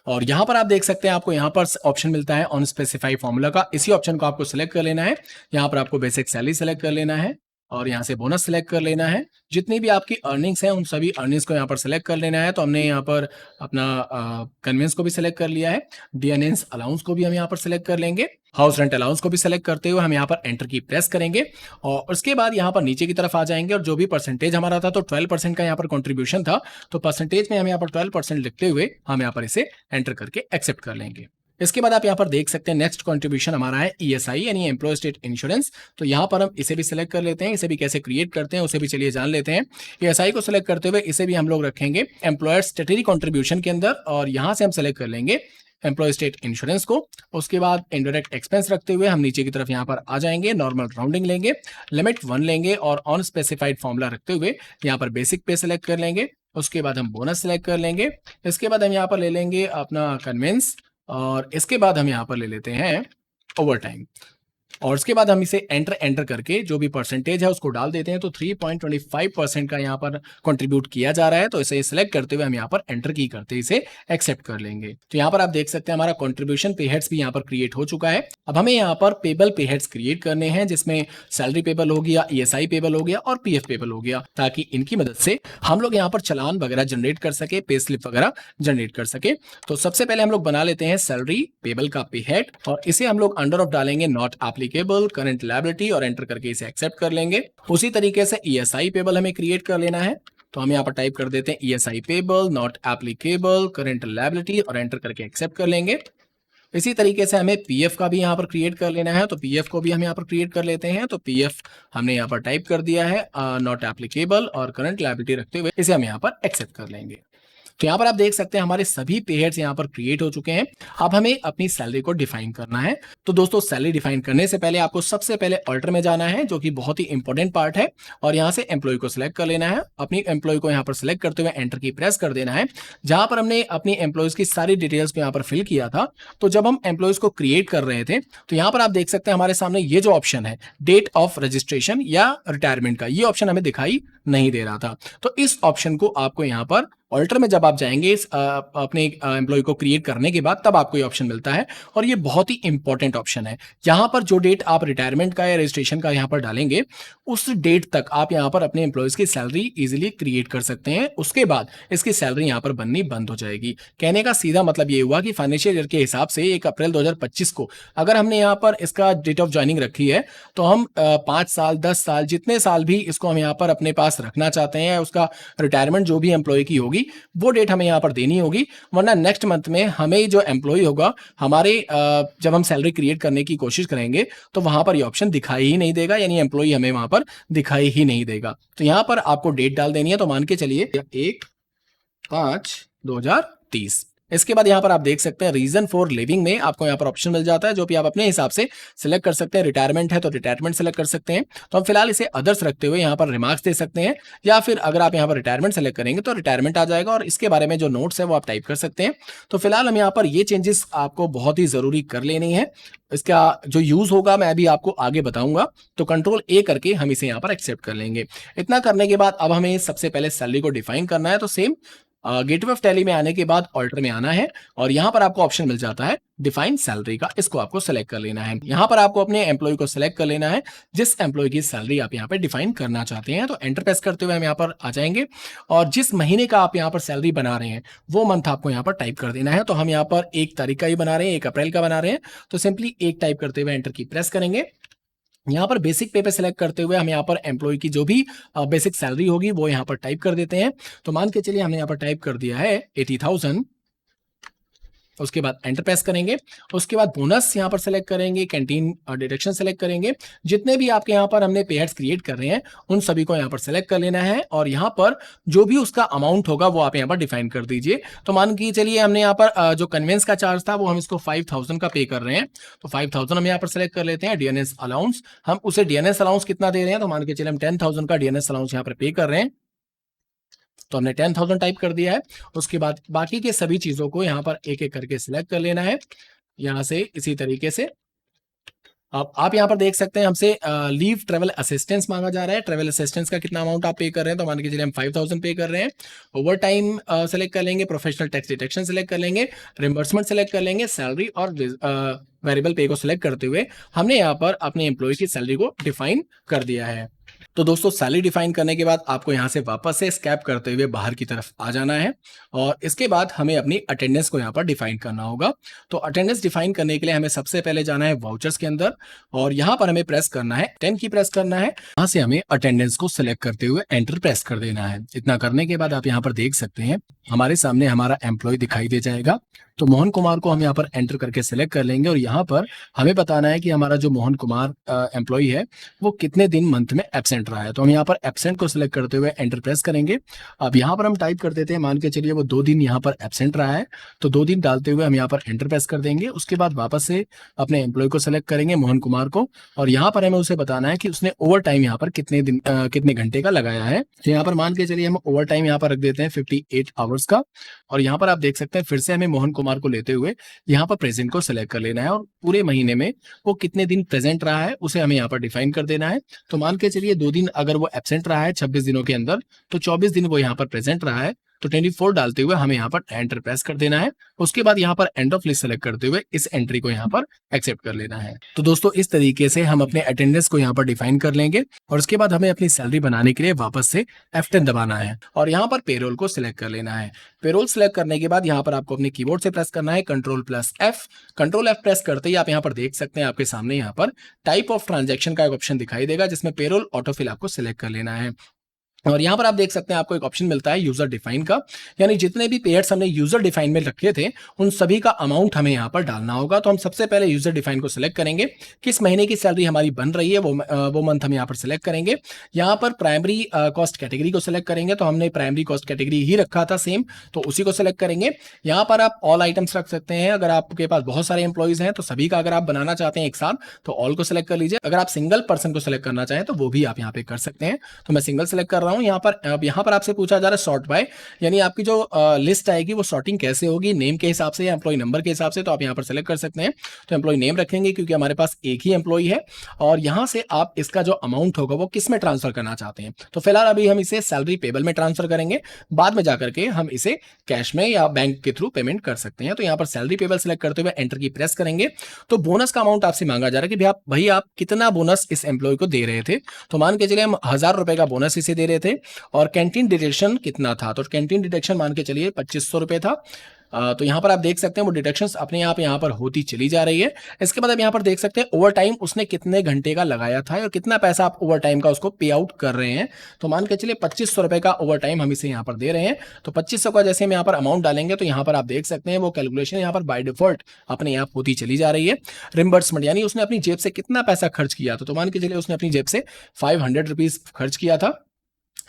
और यहाँ पर आप देख सकते हैं आपको यहाँ पर ऑप्शन मिलता है ऑन स्पेसिफाई फॉर्मूला का, इसी ऑप्शन को आपको सिलेक्ट कर लेना है। यहाँ पर आपको बेसिक सैलरी सेलेक्ट कर लेना है, और यहाँ से बोनस सेलेक्ट कर लेना है। जितनी भी आपकी अर्निंग्स हैं उन सभी अर्निंग्स को यहाँ पर सेलेक्ट कर लेना है। तो हमने यहाँ पर अपना कन्वेंस को भी सिलेक्ट कर लिया है, डीएनएस अलाउंस को भी हम यहाँ पर सिलेक्ट कर लेंगे, हाउस रेंट अलाउंस को भी सिलेक्ट करते हुए हम यहाँ पर एंटर की प्रेस करेंगे, और उसके बाद यहाँ पर नीचे की तरफ आ जाएंगे, और जो भी परसेंटेज हमारा था तो 12% का यहाँ पर कंट्रीब्यूशन था, तो परसेंटेज में हम यहाँ पर 12% लिखते हुए हम यहाँ पर इसे एंटर करके एक्सेप्ट कर लेंगे। इसके बाद आप यहाँ पर देख सकते हैं नेक्स्ट कंट्रीब्यूशन हमारा है ईएसआई यानी एम्प्लॉय स्टेट इंश्योरेंस। तो यहाँ पर हम इसे भी सिलेक्ट कर लेते हैं, इसे भी कैसे क्रिएट करते हैं उसे भी चलिए जान लेते हैं। ईएसआई को सिलेक्ट करते हुए इसे भी हम लोग रखेंगे एम्प्लॉयर स्टैट्यूटरी कंट्रीब्यूशन के अंदर, और यहाँ से हम सिलेक्ट कर लेंगे एम्प्लॉय स्टेट इंश्योरेंस को। उसके बाद इनडायरेक्ट एक्सपेंस रखते हुए हम नीचे की तरफ यहाँ पर आ जाएंगे, नॉर्मल राउंडिंग लेंगे, लिमिट 1 लेंगे, और ऑन स्पेसिफाइड फॉर्मूला रखते हुए यहाँ पर बेसिक पे सिलेक्ट कर लेंगे। उसके बाद हम बोनस सेलेक्ट कर लेंगे, इसके बाद हम यहाँ पर ले लेंगे अपना कन्वेंस, और इसके बाद हम यहाँ पर ले लेते हैं ओवर टाइम, और उसके बाद हम इसे एंटर करके जो भी परसेंटेज है उसको डाल देते हैं। तो 3.25% का यहाँ पर कंट्रीब्यूट किया जा रहा है, तो इसे सिलेक्ट करते हुए हम यहाँ पर एंटर की करते इसे एक्सेप्ट कर लेंगे। तो यहाँ पर आप देख सकते हैं हमारा कंट्रीब्यूशन पे हेड्स भी यहाँ पर क्रिएट हो चुका है। अब हमें यहाँ पर पेबल पे हेड्स क्रिएट करने हैं, जिसमें सैलरी पेबल हो गया, ईएसआई पेबल हो गया और पीएफ पेबल हो गया, ताकि इनकी मदद से हम लोग यहाँ पर चालान वगैरह जनरेट कर सके, पे स्लिप वगैरह जनरेट कर सके। तो सबसे पहले हम लोग बना लेते हैं सैलरी पेबल का पे हेड, और इसे हम लोग अंडर ऑफ डालेंगे नॉट एप्लीकेबल करंट लायबिलिटी, और एंटर करके इसे एक्सेप्ट कर लेंगे। उसी तरीके से ईएसआई पेबल हमें क्रिएट कर लेना है, तो हम यहाँ पर टाइप कर देते हैं ESI payable not applicable current liability, और एंटर करके एक्सेप्ट कर लेंगे। इसी तरीके से हमें पीएफ का भी यहाँ पर क्रिएट कर लेना है, तो पीएफ को भी हम यहाँ पर क्रिएट कर लेते हैं। तो पीएफ हमने यहाँ पर टाइप कर दिया है नॉट एप्लीकेबल और करंट लायबिलिटी रखते हुए इसे हम यहाँ पर एक्सेप्ट कर लेंगे। तो यहाँ पर आप देख सकते हैं हमारे सभी पे हेड्स यहाँ पर क्रिएट हो चुके हैं। अब हमें अपनी सैलरी को डिफाइन करना है। तो दोस्तों सैलरी डिफाइन करने से पहले आपको सबसे पहले ऑल्टर में जाना है, जो कि बहुत ही इंपॉर्टेंट पार्ट है, और यहाँ से एम्प्लॉय को सिलेक्ट कर लेना है। अपनी एम्प्लॉय को यहाँ पर सिलेक्ट करते हुए एंटर की प्रेस कर देना है। जहां पर हमने अपनी एम्प्लॉयज की सारी डिटेल्स को यहाँ पर फिल किया था, तो जब हम एम्प्लॉयज को क्रिएट कर रहे थे तो यहाँ पर आप देख सकते हैं हमारे सामने ये जो ऑप्शन है डेट ऑफ रजिस्ट्रेशन या रिटायरमेंट का, ये ऑप्शन हमें दिखाई नहीं दे रहा था। तो इस ऑप्शन को आपको यहाँ पर ऑल्टर में जब आप जाएंगे इस अपने एम्प्लॉय को क्रिएट करने के बाद, तब आपको ये ऑप्शन मिलता है, और ये बहुत ही इंपॉर्टेंट ऑप्शन है। यहाँ पर जो डेट आप रिटायरमेंट का या रजिस्ट्रेशन का यहाँ पर डालेंगे, उस डेट तक आप यहाँ पर अपने एम्प्लॉयज की सैलरी इजीली क्रिएट कर सकते हैं। उसके बाद इसकी सैलरी यहाँ पर बननी बंद हो जाएगी। कहने का सीधा मतलब ये हुआ कि फाइनेंशियल ईयर के हिसाब से 1 अप्रैल 2025 को अगर हमने यहाँ पर इसका डेट ऑफ ज्वाइनिंग रखी है, तो हम 5 साल 10 साल जितने साल भी इसको हम यहाँ पर अपने पास रखना चाहते हैं, उसका रिटायरमेंट जो भी एम्प्लॉय की होगी वो डेट हमें यहाँ पर देनी होगी। वरना नेक्स्ट मंथ में हमें जो एम्प्लॉय होगा, हमारे जब हम सैलरी क्रिएट करने की कोशिश करेंगे तो वहां पर ये ऑप्शन दिखाई ही नहीं देगा, यानी एम्प्लॉय हमें वहां पर दिखाई ही नहीं देगा। तो यहाँ पर आपको डेट डाल देनी है। तो मान के चलिए 1/5/2030। इसके बाद यहाँ पर आप देख सकते हैं रीजन फॉर लिविंग में आपको यहाँ पर ऑप्शन मिल जाता है, जो भी आप अपने हिसाब से सिलेक्ट कर सकते हैं। रिटायरमेंट है तो रिटायरमेंट सेलेक्ट कर सकते हैं। तो हम फिलहाल इसे अदर्स रखते हुए यहाँ पर रिमार्क्स दे सकते हैं, या फिर अगर आप यहाँ पर रिटायरमेंट सेलेक्ट करेंगे तो रिटायरमेंट आ जाएगा, और इसके बारे में जो नोट्स है वो आप टाइप कर सकते हैं। तो फिलहाल हम यहाँ पर ये चेंजेस आपको बहुत ही जरूरी कर लेनी है। इसका जो यूज होगा मैं अभी आपको आगे बताऊंगा। तो कंट्रोल A करके हम इसे यहाँ पर एक्सेप्ट कर लेंगे। इतना करने के बाद अब हमें सबसे पहले सैलरी को डिफाइन करना है। तो सेम गेटवे ऑफ टैली में आने के बाद ऑल्टर में आना है, और यहां पर आपको ऑप्शन मिल जाता है डिफाइन सैलरी का। इसको आपको सेलेक्ट कर लेना है। यहां पर आपको अपने एम्प्लॉय को सेलेक्ट कर लेना है, जिस एम्प्लॉय की सैलरी आप यहां पर डिफाइन करना चाहते हैं। तो एंटर प्रेस करते हुए हम यहां पर आ जाएंगे, और जिस महीने का आप यहां पर सैलरी बना रहे हैं वो मंथ आपको यहां पर टाइप कर देना है। तो हम यहां पर 1 तारीख का ही बना रहे हैं, 1 अप्रैल का बना रहे हैं। तो सिंपली 1 टाइप करते हुए एंटर की प्रेस करेंगे। यहाँ पर बेसिक पे सेलेक्ट करते हुए हम यहाँ पर एम्प्लॉय की जो भी बेसिक सैलरी होगी वो यहाँ पर टाइप कर देते हैं। तो मान के चलिए हमने यहाँ पर टाइप कर दिया है 80,000। उसके बाद एंटर प्रेस करेंगे। उसके बाद बोनस यहाँ पर सेलेक्ट करेंगे, कैंटीन डिडक्शन सेलेक्ट करेंगे। जितने भी आपके यहाँ पर हमने पे हेड्स क्रिएट कर रहे हैं उन सभी को यहाँ पर सेलेक्ट कर लेना है, और यहाँ पर जो भी उसका अमाउंट होगा वो आप यहाँ पर डिफाइन कर दीजिए। तो मान के चलिए हमने यहाँ पर जो कन्वेंस का चार्ज था वो हम इसको 5,000 का पे कर रहे हैं। तो 5,000 हम यहाँ पर सेलेक्ट कर लेते हैं। डीएनएस अलाउंस, हम उसे डीएनएस अलाउंस कितना दे रहे हैं, तो मान के चलिए हम 10,000 का डीएनएस अलाउंस यहाँ पर पे कर रहे हैं। तो हमने 10,000 टाइप कर दिया है। उसके बाद बाकी के सभी चीजों को यहाँ पर एक एक करके सिलेक्ट कर लेना है। यहाँ से इसी तरीके से अब आप यहाँ पर देख सकते हैं हमसे लीव ट्रेवल असिस्टेंस मांगा जा रहा है। ट्रेवल असिस्टेंस का कितना अमाउंट आप पे कर रहे हैं, तो मान के चलिए हम 5,000 पे कर रहे हैं। ओवर टाइम सेलेक्ट कर लेंगे, प्रोफेशनल टैक्स डिडक्शन सेलेक्ट कर लेंगे, रिम्बर्समेंट सेलेक्ट कर लेंगे, सैलरी और वेरिएबल पे को सिलेक्ट करते हुए हमने यहाँ पर अपने एम्प्लॉय की सैलरी को डिफाइन कर दिया है। तो दोस्तों सैलरी डिफाइन करने के बाद आपको यहाँ से वापस से स्कैप करते हुए बाहर की तरफ आ जाना है, और इसके बाद हमें अपनी अटेंडेंस को यहाँ पर डिफाइन करना होगा। तो अटेंडेंस डिफाइन करने के लिए हमें सबसे पहले जाना है वाउचर्स के अंदर, और यहाँ पर हमें प्रेस करना है 10 की प्रेस करना है। यहाँ से हमें अटेंडेंस को सिलेक्ट करते हुए एंटर प्रेस कर देना है। इतना करने के बाद आप यहाँ पर देख सकते हैं हमारे सामने हमारा एम्प्लॉय दिखाई दे जाएगा। तो मोहन कुमार को हम यहाँ पर एंटर करके सिलेक्ट कर लेंगे, और यहाँ पर हमें बताना है कि हमारा जो मोहन कुमार एम्प्लॉय है वो कितने दिन मंथ में एब्सेंट रहा है। तो हम यहाँ पर एब्सेंट को सिलेक्ट करते हुए एंटर प्रेस करेंगे। अब यहाँ पर हम टाइप कर देते हैं, मान के चलिए वो 2 दिन यहाँ पर एब्सेंट रहा है, तो 2 दिन डालते हुए हम यहाँ पर एंटर प्रेस कर देंगे। उसके बाद वापस से अपने एम्प्लॉय को सिलेक्ट करेंगे, मोहन कुमार को, और यहाँ पर हमें उसे बताना है कि उसने ओवर टाइम यहाँ पर कितने घंटे का लगाया है। तो यहाँ पर मान के चलिए हम ओवर टाइम यहाँ पर रख देते हैं 58 आवर्स का, और यहाँ पर आप देख सकते हैं फिर से हमें मोहन कुमार को लेते हुए यहाँ पर प्रेजेंट को सिलेक्ट कर लेना है, और पूरे महीने में वो कितने दिन प्रेजेंट रहा है उसे हमें यहाँ पर डिफाइन कर देना है। तो मान के चलिए 2 दिन अगर वो एब्सेंट रहा है 26 दिनों के अंदर, तो 24 दिन वो यहाँ पर प्रेजेंट रहा है, तो 24 डालते हुए हमें यहाँ पर एंटर प्रेस कर देना है। उसके बाद यहाँ पर एंड ऑफ लिस्ट सेलेक्ट करते हुए इस एंट्री को यहाँ पर एक्सेप्ट कर लेना है। तो दोस्तों इस तरीके से हम अपने अटेंडेंस को यहाँ पर डिफाइन कर लेंगे, और उसके बाद हमें अपनी सैलरी बनाने के लिए वापस से F10 दबाना है, और यहाँ पर पेरोल को सिलेक्ट कर लेना है। पेरोल सिलेक्ट करने के बाद यहाँ पर आपको अपने कीबोर्ड से प्रेस करना है Ctrl+F। Ctrl+F प्रेस करते ही आप यहाँ पर देख सकते हैं आपके सामने यहाँ पर टाइप ऑफ ट्रांजेक्शन का एक ऑप्शन दिखाई देगा, जिसमें पेरोल ऑटोफिल आपको सिलेक्ट कर लेना है। और यहाँ पर आप देख सकते हैं आपको एक ऑप्शन मिलता है यूजर डिफाइन का, यानी जितने भी पेयर्स हमने यूजर डिफाइन में रखे थे उन सभी का अमाउंट हमें यहाँ पर डालना होगा। तो हम सबसे पहले यूजर डिफाइन को सिलेक्ट करेंगे, किस महीने की सैलरी हमारी बन रही है वो मंथ हम यहाँ पर सिलेक्ट करेंगे। यहाँ पर प्राइमरी कॉस्ट कैटेगरी को सिलेक्ट करेंगे, तो हमने प्राइमरी कॉस्ट कैटेगरी ही रखा था सेम, तो उसी को सिलेक्ट करेंगे। यहाँ पर आप ऑल आइटम्स रख सकते हैं, अगर आपके पास बहुत सारे एम्प्लॉइज हैं तो सभी का अगर आप बनाना चाहते हैं एक साथ तो ऑल को सिलेक्ट कर लीजिए। अगर आप सिंगल पर्सन को सिलेक्ट करना चाहें तो वो भी आप यहाँ पे कर सकते हैं, तो मैं सिंगल सेलेक्ट कर रहा हूँ। यहाँ पर अब यहाँ पर आपसे पूछा जा रहा है सॉर्ट बाय, यानी आपकी जो लिस्ट आएगी वो सॉर्टिंग कैसे होगी, नेम के हिसाब से या एम्प्लॉय नंबर के हिसाब से, तो आप यहाँ पर सेलेक्ट कर सकते हैं। तो एम्प्लॉय नेम रखेंगे क्योंकि हमारे पास एक ही एम्प्लॉय है, और यहाँ से आप इसका जो अमाउंट होगा वो किस में ट्रांसफर करना चाहते हैं। तो फिलहाल अभी हम इसे सैलरी पेबल में ट्रांसफर करेंगे, बाद में जाकर के हम इसे कैश में या बैंक के थ्रू पेमेंट कर सकते हैं। तो यहाँ पर सैलरी पेबल सेलेक्ट करते हुए एंटर की प्रेस करेंगे। तो बोनस का अमाउंट आपसे मांगा जा रहा है कि भाई आप कितना बोनस इस एम्प्लॉय को दे रहे थे। तो मान के चलिए हम 1000 रुपए का बोनस इसे दे रहे थे, और कैंटीन डिडक्शन कितना था, तो कैंटीन डिडक्शन मान के चलिए 2500 रुपए था। तो यहाँ पर आप देख सकते हैं वो डिडक्शंस अपने आप यहाँ पर होती चली जा रही है। इसके बाद आप यहाँ पर देख सकते हैं ओवर टाइम उसने कितने घंटे का लगाया था और कितना पैसा आप ओवर टाइम का उसको पे आउट कर रहे हैं। तो मान के चलिए 2500 रुपए का ओवर टाइम हम इसे यहाँ पर दे रहे हैं। तो 2500 का जैसे हम यहाँ पर अमाउंट डालेंगे तो यहाँ पर आप देख सकते हैं वो कैलकुलेशन यहाँ पर बाय डिफॉल्ट अपने आप होती चली जा रही है। रिम्बर्समेंट यानी उसने अपनी जेब से कितना पैसा खर्च किया था, तो मान के चलिए उसने अपनी जेब से 500 रुपीज खर्च किया था,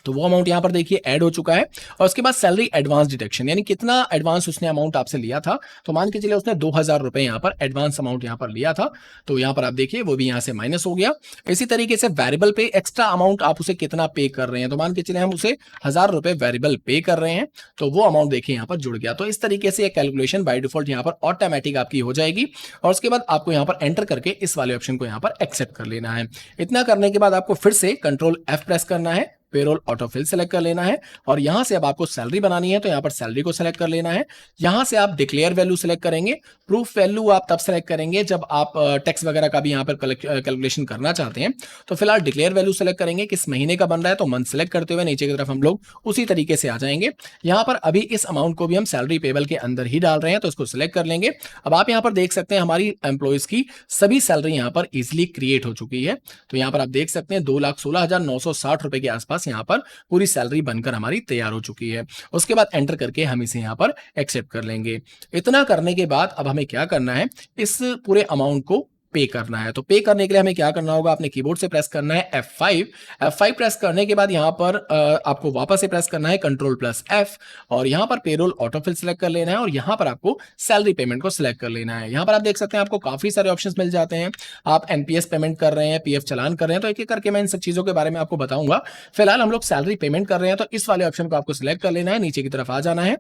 तो वो अमाउंट यहाँ पर देखिए ऐड हो चुका है। और उसके बाद सैलरी एडवांस डिडक्शन, यानी कितना एडवांस उसने अमाउंट आपसे लिया था, तो मान के चलिए उसने 2000 रुपए यहाँ पर एडवांस अमाउंट यहाँ पर लिया था, तो यहाँ पर आप देखिए वो भी यहाँ से माइनस हो गया। इसी तरीके से वेरिएबल पे एक्स्ट्रा अमाउंट आप उसे कितना पे कर रहे हैं, तो मान के चलिए हम उसे 1000 रुपए वेरिएबल पे कर रहे हैं, तो वो अमाउंट देखिए यहाँ पर जुड़ गया। तो इस तरीके से कैलकुलेशन बाय डिफॉल्ट यहाँ पर ऑटोमेटिक आपकी हो जाएगी, और उसके बाद आपको यहाँ पर एंटर करके इस वाले ऑप्शन को यहाँ पर एक्सेप्ट कर लेना है। इतना करने के बाद आपको फिर से कंट्रोल F प्रेस करना है, पेरोल ऑटोफिल सेलेक्ट कर लेना है, और यहां से अब आपको सैलरी बनानी है तो यहां पर सैलरी को सेलेक्ट कर लेना है। यहां से आप डिक्लेयर वैल्यू सेलेक्ट करेंगे। प्रूफ वैल्यू आप तब सेलेक्ट करेंगे जब आप टैक्स वगैरह का भी यहां पर कैलकुलेशन करना चाहते हैं। तो फिलहाल डिक्लेयर वैल्यू सेलेक्ट करेंगे, किस महीने का बन रहा है तो मंथ सेलेक्ट करते हुए नीचे की तरफ हम लोग उसी तरीके से आ जाएंगे। यहां पर अभी इस अमाउंट को भी हम सैलरी पेबल के अंदर ही डाल रहे हैं, तो इसको सिलेक्ट कर लेंगे। अब आप यहां पर देख सकते हैं हमारी एम्प्लॉइज की सभी सैलरी यहां पर इजिली क्रिएट हो चुकी है। तो यहां पर आप देख सकते हैं 2,16,960 रुपए के आसपास यहां पर पूरी सैलरी बनकर हमारी तैयार हो चुकी है। उसके बाद एंटर करके हम इसे यहां पर एक्सेप्ट कर लेंगे। इतना करने के बाद अब हमें क्या करना है, इस पूरे अमाउंट को पे करना है। तो पे करने के लिए हमें क्या करना होगा, अपने कीबोर्ड से प्रेस करना है F5 प्रेस करने के बाद यहां पर आपको वापस से प्रेस करना है Ctrl+F, और यहां पर पेरोल ऑटोफिल सेलेक्ट कर लेना है, और यहां पर आपको सैलरी पेमेंट को सिलेक्ट कर लेना है। यहां पर आप देख सकते हैं आपको काफी सारे ऑप्शंस मिल जाते हैं। आप एनपीएस पेमेंट कर रहे हैं, पीएफ चलान कर रहे हैं, तो एक एक करके मैं इन सब चीजों के बारे में आपको बताऊंगा। फिलहाल हम लोग सैलरी पेमेंट कर रहे हैं, तो इस वाले ऑप्शन को आपको सिलेक्ट कर लेना है, नीचे की तरफ आ जाना है,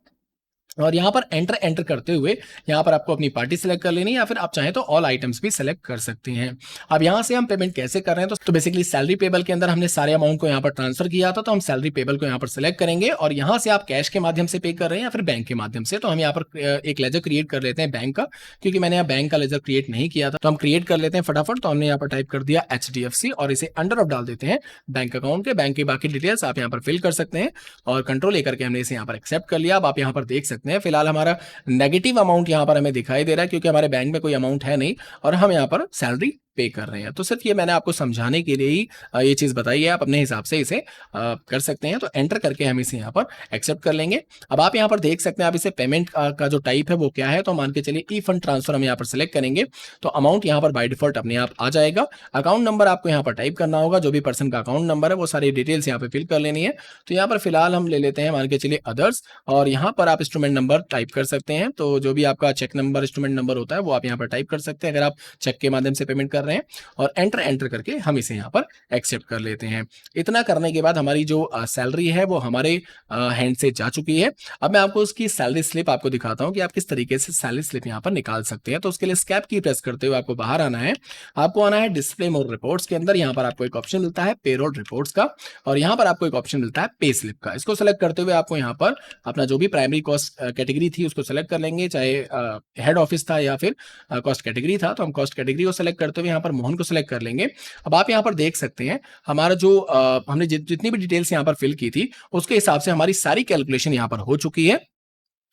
और यहां पर एंटर करते हुए यहां पर आपको अपनी पार्टी सेलेक्ट कर लेनी है, या फिर आप चाहें तो ऑल आइटम्स भी सेलेक्ट कर सकते हैं। अब यहां से हम पेमेंट कैसे कर रहे हैं, तो बेसिकली सैलरी पेबल के अंदर हमने सारे अमाउंट को यहां पर ट्रांसफर किया था, तो हम सैलरी पेबल को यहां पर सेलेक्ट करेंगे, और यहां से आप कैश के माध्यम से पे कर रहे हैं या फिर बैंक के माध्यम से, तो हम यहां पर एक लेजर क्रिएट कर लेते हैं बैंक का, क्योंकि मैंने यहाँ बैंक का लेजर क्रिएट नहीं किया था, तो हम क्रिएट कर लेते हैं फटाफट। तो हमने यहाँ पर टाइप कर दिया HDFC, और इसे अंडर ऑफ डाल देते हैं बैंक अकाउंट के। बैंक की बाकी डिटेल्स आप यहाँ पर फिल कर सकते हैं, और कंट्रोल लेकर के हमने इसे यहाँ पर एक्सेप्ट कर लिया। अब आप यहाँ पर देख सकते हैं फिलहाल हमारा नेगेटिव अमाउंट यहां पर हमें दिखाई दे रहा है, क्योंकि हमारे बैंक में कोई अमाउंट है नहीं, और हम यहां पर सैलरी पे कर रहे हैं। तो सिर्फ ये मैंने आपको समझाने के लिए ही ये चीज बताई है, आप अपने हिसाब से इसे कर सकते हैं। तो एंटर करके हम इसे यहाँ पर एक्सेप्ट कर लेंगे। अब आप यहाँ पर देख सकते हैं आप इसे पेमेंट का जो टाइप है वो क्या है, तो मान के चलिए ई फंड ट्रांसफर हम यहाँ पर सिलेक्ट करेंगे, तो अमाउंट यहाँ पर बाय डिफॉल्ट अपने आप आ जाएगा। अकाउंट नंबर आपको यहाँ पर टाइप करना होगा, जो भी पर्सन का अकाउंट नंबर है वो सारी डिटेल्स यहाँ पे फिल कर लेनी है। तो यहाँ पर फिलहाल हम ले लेते हैं मान के चलिए अदर्स, और यहाँ पर आप इंस्ट्रूमेंट नंबर टाइप कर सकते हैं। तो जो भी आपका चेक नंबर इंस्ट्रूमेंट नंबर होता है वो आप यहाँ पर टाइप कर सकते हैं अगर आप चेक के माध्यम से पेमेंट कर रहे हैं, और एंटर करके हम इसे यहाँ पर एक्सेप्ट कर लेते हैं। इतना करने के बाद हमारी जो सैलरी है वो हमारे हैंड से जा चुकी है। अब मैं आपको उसकी सैलरी स्लिप आपको दिखाता हूँ कि आप किस तरीके से सैलरी स्लिप यहाँ पर निकाल सकते हैं। तो उसके लिए स्कैप की प्रेस करते हुए आपको बाहर आना है, आपको आना है डिस्प्ले मोर रिपोर्ट्स के अंदर। यहाँ पर आपको एक ऑप्शन मिलता है पेरोल रिपोर्ट्स का, और यहाँ पर आपको एक ऑप्शन मिलता है पे स्लिप का। इसको सेलेक्ट करते हुए आपको यहाँ पर अपना जो भी प्राइमरी कॉस्ट कैटेगरी थी उसको सेलेक्ट कर लेंगे, चाहे हेड ऑफिस था या फिर कॉस्ट कैटेगरी था, तो हम कॉस्ट कैटेगरी को सेलेक्ट करते हुए यहाँ पर मोहन को सेलेक्ट कर लेंगे। अब आप यहाँ पर देख सकते हैं हमारा जो हमने जितनी भी डिटेल्स यहाँ पर फिल की थी उसके हिसाब से हमारी सारी कैलकुलेशन यहाँ पर हो चुकी है।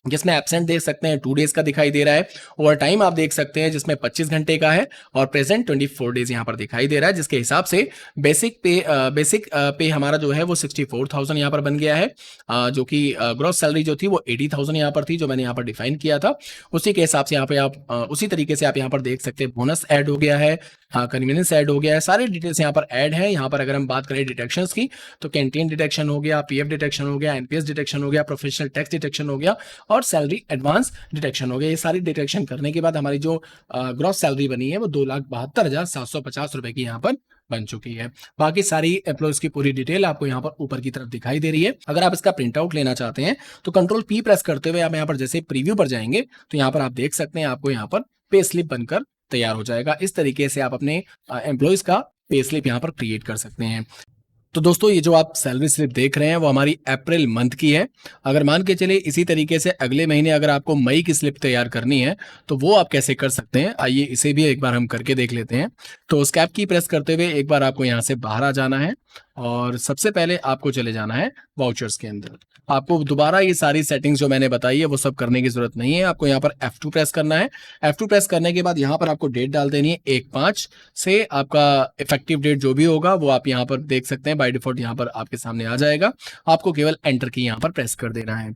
जिसमें एब्सेंट देख सकते हैं 2 डेज का दिखाई दे रहा है। ओवर टाइम आप देख सकते हैं जिसमें 25 घंटे का है, और प्रेजेंट 24 डेज यहाँ पर दिखाई दे रहा है, जिसके हिसाब से बेसिक पे हमारा जो है वो 64,000 यहाँ पर बन गया है, जो कि ग्रॉस सैलरी जो थी वो 80,000 यहाँ पर थी, जो मैंने यहाँ पर डिफाइन किया था। उसी के हिसाब से यहाँ पे आप उसी तरीके से आप यहाँ पर देख सकते हैं बोनस ऐड हो गया है, कन्वीनियंस ऐड हो गया है, सारी डिटेल्स यहाँ पर ऐड है। यहाँ पर अगर हम बात करें डिटेक्शंस की, तो कैंटीन डिटेक्शन हो गया, पीएफ डिटेक्शन हो गया, एनपीएस डिटेक्शन हो गया, प्रोफेशनल टैक्स डिटेक्शन हो गया, और सैलरी एडवांस डिटेक्शन हो गया। ये सारी डिटेक्शन करने के बाद हमारी जो ग्रॉस सैलरी बनी है वो 2,72,750 रुपए की यहाँ पर बन चुकी है। बाकी सारी एम्प्लॉयज की पूरी डिटेल आपको यहाँ पर ऊपर की तरफ दिखाई दे रही है। अगर आप इसका प्रिंट आउट लेना चाहते हैं तो कंट्रोल पी प्रेस करते हुए आप यहाँ पर जैसे प्रीव्यू पर जाएंगे तो यहाँ पर आप देख सकते हैं आपको यहाँ पर पे स्लिप बनकर तैयार हो जाएगा। इस तरीके से आप अपने एम्प्लॉयज का पे स्लिप यहाँ पर क्रिएट कर सकते हैं। तो दोस्तों ये जो आप सैलरी स्लिप देख रहे हैं वो हमारी अप्रैल मंथ की है। अगर मान के चलिए इसी तरीके से अगले महीने अगर आपको मई की स्लिप तैयार करनी है तो वो आप कैसे कर सकते हैं, आइए इसे भी एक बार हम करके देख लेते हैं। तो स्कैप की प्रेस करते हुए एक बार आपको यहाँ से बाहर आ जाना है, और सबसे पहले आपको चले जाना है वाउचर्स के अंदर। आपको दोबारा ये सारी सेटिंग्स जो मैंने बताई है वो सब करने की जरूरत नहीं है। आपको यहाँ पर F2 प्रेस करना है। F2 प्रेस करने के बाद यहाँ पर आपको डेट डाल देनी है 1/5 से। आपका इफेक्टिव डेट जो भी होगा वो आप यहाँ पर देख सकते हैं, बाय डिफॉल्ट यहाँ पर आपके सामने आ जाएगा। आपको केवल एंटर की यहाँ पर प्रेस कर देना है।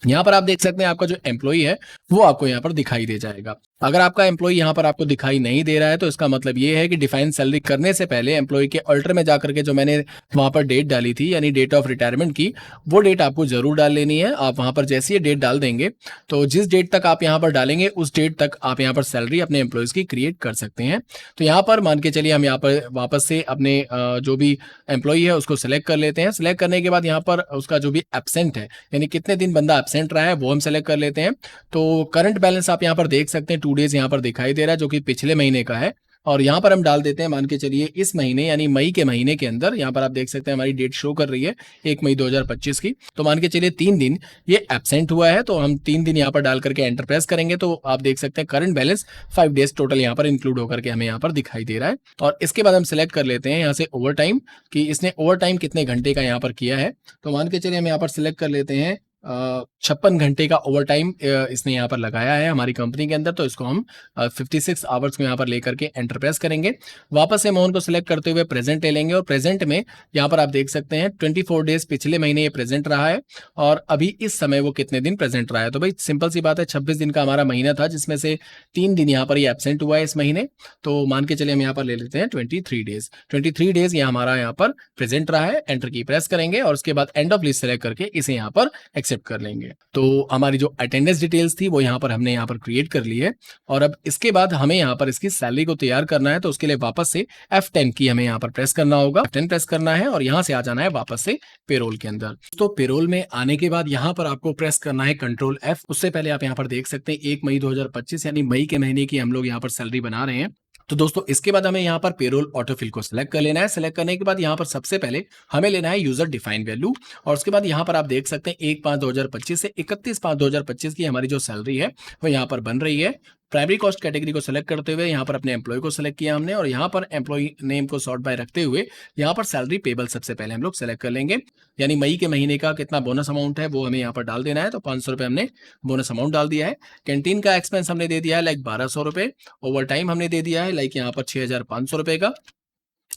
यहाँ पर आप देख सकते हैं आपका जो एम्प्लॉई है वो आपको यहाँ पर दिखाई दे जाएगा। अगर आपका एम्प्लॉई यहाँ पर आपको दिखाई नहीं दे रहा है तो इसका मतलब ये है कि डिफाइन सैलरी करने से पहले एम्प्लॉई के अल्टर में जाकर के जो मैंने वहां पर डेट डाली थी यानी डेट ऑफ रिटायरमेंट की, वो डेट आपको जरूर डाल लेनी है। आप वहां पर जैसे ही डेट डाल देंगे तो जिस डेट तक आप यहाँ पर डालेंगे उस डेट तक आप यहाँ पर सैलरी अपने एम्प्लॉयज की क्रिएट कर सकते हैं। तो यहाँ पर मान के चलिए हम यहाँ पर वापस से अपने जो भी एम्प्लॉई है उसको सिलेक्ट कर लेते हैं। सिलेक्ट करने के बाद यहाँ पर उसका जो भी एब्सेंट है यानी कितने दिन बंदा एब्सेंट रहा है वो हम सेलेक्ट कर लेते हैं। तो करंट बैलेंस आप यहाँ पर देख सकते हैं 2 डेज यहाँ पर दिखाई दे रहा है जो कि पिछले महीने का है, और यहाँ पर हम डाल देते हैं मान के चलिए इस महीने यानी मई के महीने के अंदर। यहाँ पर आप देख सकते हैं हमारी डेट शो कर रही है 1 मई 2025 की। तो मान के चलिए 3 दिन ये एब्सेंट हुआ है, तो हम 3 दिन यहाँ पर डाल करके एंटर प्रेस करेंगे तो आप देख सकते हैं करंट बैलेंस 5 डेज टोटल यहाँ पर इंक्लूड होकर के हमें यहाँ पर दिखाई दे रहा है। और इसके बाद हम सिलेक्ट कर लेते हैं यहाँ से ओवर टाइम कि इसने ओवर टाइम कितने घंटे का यहाँ पर किया है। तो मान के चलिए हम यहाँ पर सिलेक्ट कर लेते हैं 56 घंटे का ओवर टाइम इसने यहाँ पर लगाया है हमारी कंपनी के अंदर। तो इसको हम 56 आवर्स को यहाँ पर लेकर के एंटर प्रेस करेंगे। वापस से मोहन को सिलेक्ट करते हुए प्रेजेंट ले लेंगे, और प्रेजेंट में यहाँ पर आप देख सकते हैं 24 डेज पिछले महीने ये प्रेजेंट रहा है, और अभी इस समय वो कितने दिन प्रेजेंट रहा है। तो भाई सिंपल सी बात है 26 दिन का हमारा महीना था जिसमें से 3 दिन यहाँ पर ये एब्सेंट हुआ है इस महीने। तो मान के चलिए हम यहाँ पर ले लेते हैं 23 डेज। 23 डेज ये हमारा यहाँ पर प्रेजेंट रहा है। एंटर की प्रेस करेंगे और उसके बाद एंड ऑफ लिस्ट सेलेक्ट करके इसे यहाँ पर एक्सेप्ट कर लेंगे। तो हमारी जो अटेंडेंस डिटेल्स थी वो यहाँ पर हमने यहाँ पर क्रिएट कर ली है, और अब इसके बाद हमें यहाँ पर इसकी सैलरी को तैयार करना है। तो उसके लिए वापस से F10 की हमें यहाँ पर प्रेस करना होगा। F10 प्रेस करना है और यहाँ से आ जाना है वापस से पेरोल के अंदर। तो पेरोल में आने के बाद यहाँ पर आपको प्रेस करना है कंट्रोल F। उससे पहले आप यहाँ पर देख सकते हैं 1 मई 2025 यानी मई के महीने की हम लोग यहाँ पर सैलरी बना रहे हैं। तो दोस्तों इसके बाद हमें यहाँ पर पेरोल ऑटोफिल को सिलेक्ट कर लेना है। सिलेक्ट करने के बाद यहाँ पर सबसे पहले हमें लेना है यूजर डिफाइन वैल्यू, और उसके बाद यहाँ पर आप देख सकते हैं 1/5/2025 से 31/5/2025 की हमारी जो सैलरी है वो यहाँ पर बन रही है। प्राइमरी कॉस्ट कैटेगरी को सिलेक्ट करते हुए यहाँ पर अपने एम्प्लॉय को सिलेक्ट किया हमने, और यहाँ पर एम्प्लॉय नेम को सॉर्ट बाय रखते हुए यहाँ पर सैलरी पेबल सबसे पहले हम लोग सेलेक्ट कर लेंगे। यानी मई के महीने का कितना बोनस अमाउंट है वो हमें यहाँ पर डाल देना है। तो 500 रुपये हमने बोनस अमाउंट डाल दिया है। कैंटीन का एक्सपेंस हमने दे दिया है लाइक 1200 रुपये। ओवर टाइम हमने दे दिया है लाइक यहाँ पर 6500 रुपये का।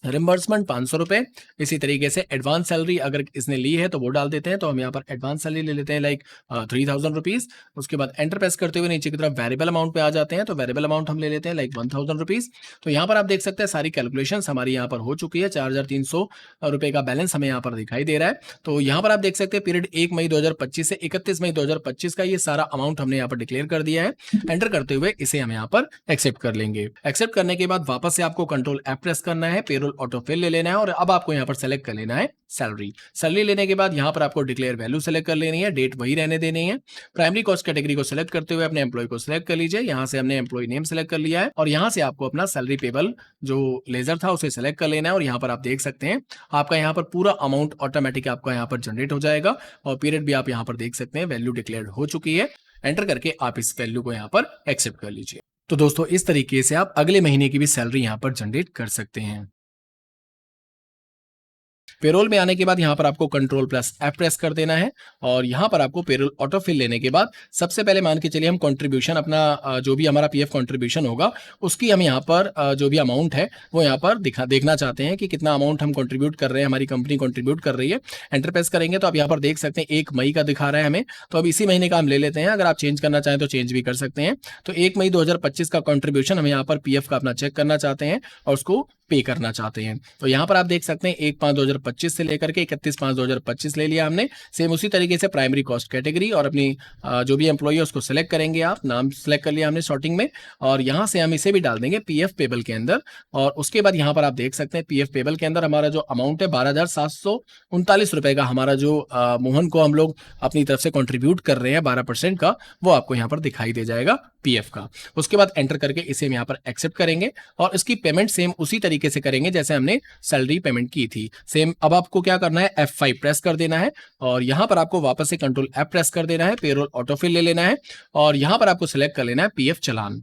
रिम्बर्समेंट 500 रुपये। इसी तरीके से एडवांस सैलरी अगर इसने ली है तो वो डाल देते हैं। तो हम यहाँ पर एडवांस सैलरी ले लेते हैं लाइक 3000 रुपीज़। उसके बाद एंटर प्रेस करते हुए नीचे की तरफ वेरिएबल अमाउंट पे आ जाते हैं। तो वेरिएबल अमाउंट हम ले लेते हैं लाइक 1000 रुपीज़। तो यहाँ पर आप देख सकते हैं सारी कैलकुलेशंस हमारी यहाँ पर हो चुकी है। 4300 रुपये का बैलेंस हमें यहाँ पर दिखाई दे रहा है। तो यहाँ पर आप देख सकते हैं पीरियड 1 मई 2025 से 31 मई 2025 का ये सारा अमाउंट हमने यहाँ पर डिक्लेयर कर दिया है। एंटर करते हुए इसे हम यहाँ पर एक्सेप्ट कर लेंगे। एक्सेप्ट करने के बाद वापस से आपको कंट्रोल F प्रेस करना है, पेरोल ऑटोफिल ले लेना है, और अब आपको यहाँ पर सेलेक्ट कर लेना है सैलरी। सैलरी लेने के बाद यहाँ पर आपको डिक्लेयर वैल्यू सेलेक्ट कर लेनी है, डेट वही रहने देनी है। प्राइमरी कॉस्ट कैटेगरी को सिलेक्ट करते हुए अपने एम्प्लॉय को सिलेक्ट कर लीजिए। यहाँ से हमने एम्प्लॉय नेम सेलेक्ट कर लिया है, और यहाँ से आपको अपना सैलरी पेबल जो लेजर था उसे सेलेक्ट कर लेना है। और यहाँ पर आप देख सकते हैं आपका यहाँ पर पूरा अमाउंट ऑटोमेटिक आपका यहाँ पर जनरेट हो जाएगा, और पीरियड भी आप यहाँ पर देख सकते हैं वैल्यू डिक्लेयर हो चुकी है। एंटर करके आप इस वैल्यू को यहाँ पर एक्सेप्ट कर लीजिए। तो दोस्तों इस तरीके से आप अगले महीने की भी सैलरी यहाँ पर जनरेट कर सकते हैं। पेरोल में आने के बाद यहाँ पर आपको कंट्रोल प्लस F प्रेस कर देना है और यहाँ पर आपको पेरोल ऑटो फिल लेने के बाद सबसे पहले मान के चलिए हम कंट्रीब्यूशन अपना जो भी हमारा पीएफ कंट्रीब्यूशन होगा उसकी हम यहाँ पर जो भी अमाउंट है वो यहाँ पर देखना चाहते हैं कि कितना अमाउंट हम कंट्रीब्यूट कर रहे हैं, हमारी कंपनी कंट्रीब्यूट कर रही है। एंटर प्रेस करेंगे तो आप यहाँ पर देख सकते हैं 1 मई का दिखा रहा है हमें, तो अब इसी महीने का हम ले लेते हैं। अगर आप चेंज करना चाहें तो चेंज भी कर सकते हैं। तो 1 मई 2025 का कंट्रीब्यूशन हम यहाँ पर पीएफ का अपना चेक करना चाहते हैं और उसको पे करना चाहते हैं। तो यहाँ पर आप देख सकते हैं 1/5/2025 से लेकर के 31/5/2025 ले लिया हमने। सेम उसी तरीके से प्राइमरी कॉस्ट कैटेगरी और अपनी जो भी एम्प्लॉई है उसको सिलेक्ट करेंगे, आप नाम सेलेक्ट कर लिया हमने शॉर्टिंग में और यहाँ से हम इसे भी डाल देंगे पीएफ पेबल के अंदर। और उसके बाद यहाँ पर आप देख सकते हैं पीएफ पेबल के अंदर हमारा जो अमाउंट है 12,739 रुपए का, हमारा जो मोहन को हम लोग अपनी तरफ से कंट्रीब्यूट कर रहे हैं 12% का, वो आपको यहाँ पर दिखाई दे जाएगा पीएफ का। उसके बाद एंटर करके इसे हम यहाँ पर एक्सेप्ट करेंगे और इसकी पेमेंट सेम उसी तरीके से करेंगे जैसे हमने सैलरी पेमेंट की थी सेम। अब आपको क्या करना है, F5 प्रेस कर देना है और यहाँ पर आपको वापस से कंट्रोल F प्रेस कर देना है, पेरोल ऑटोफिल ले लेना है और यहाँ पर आपको सिलेक्ट कर लेना है पीएफ चालान,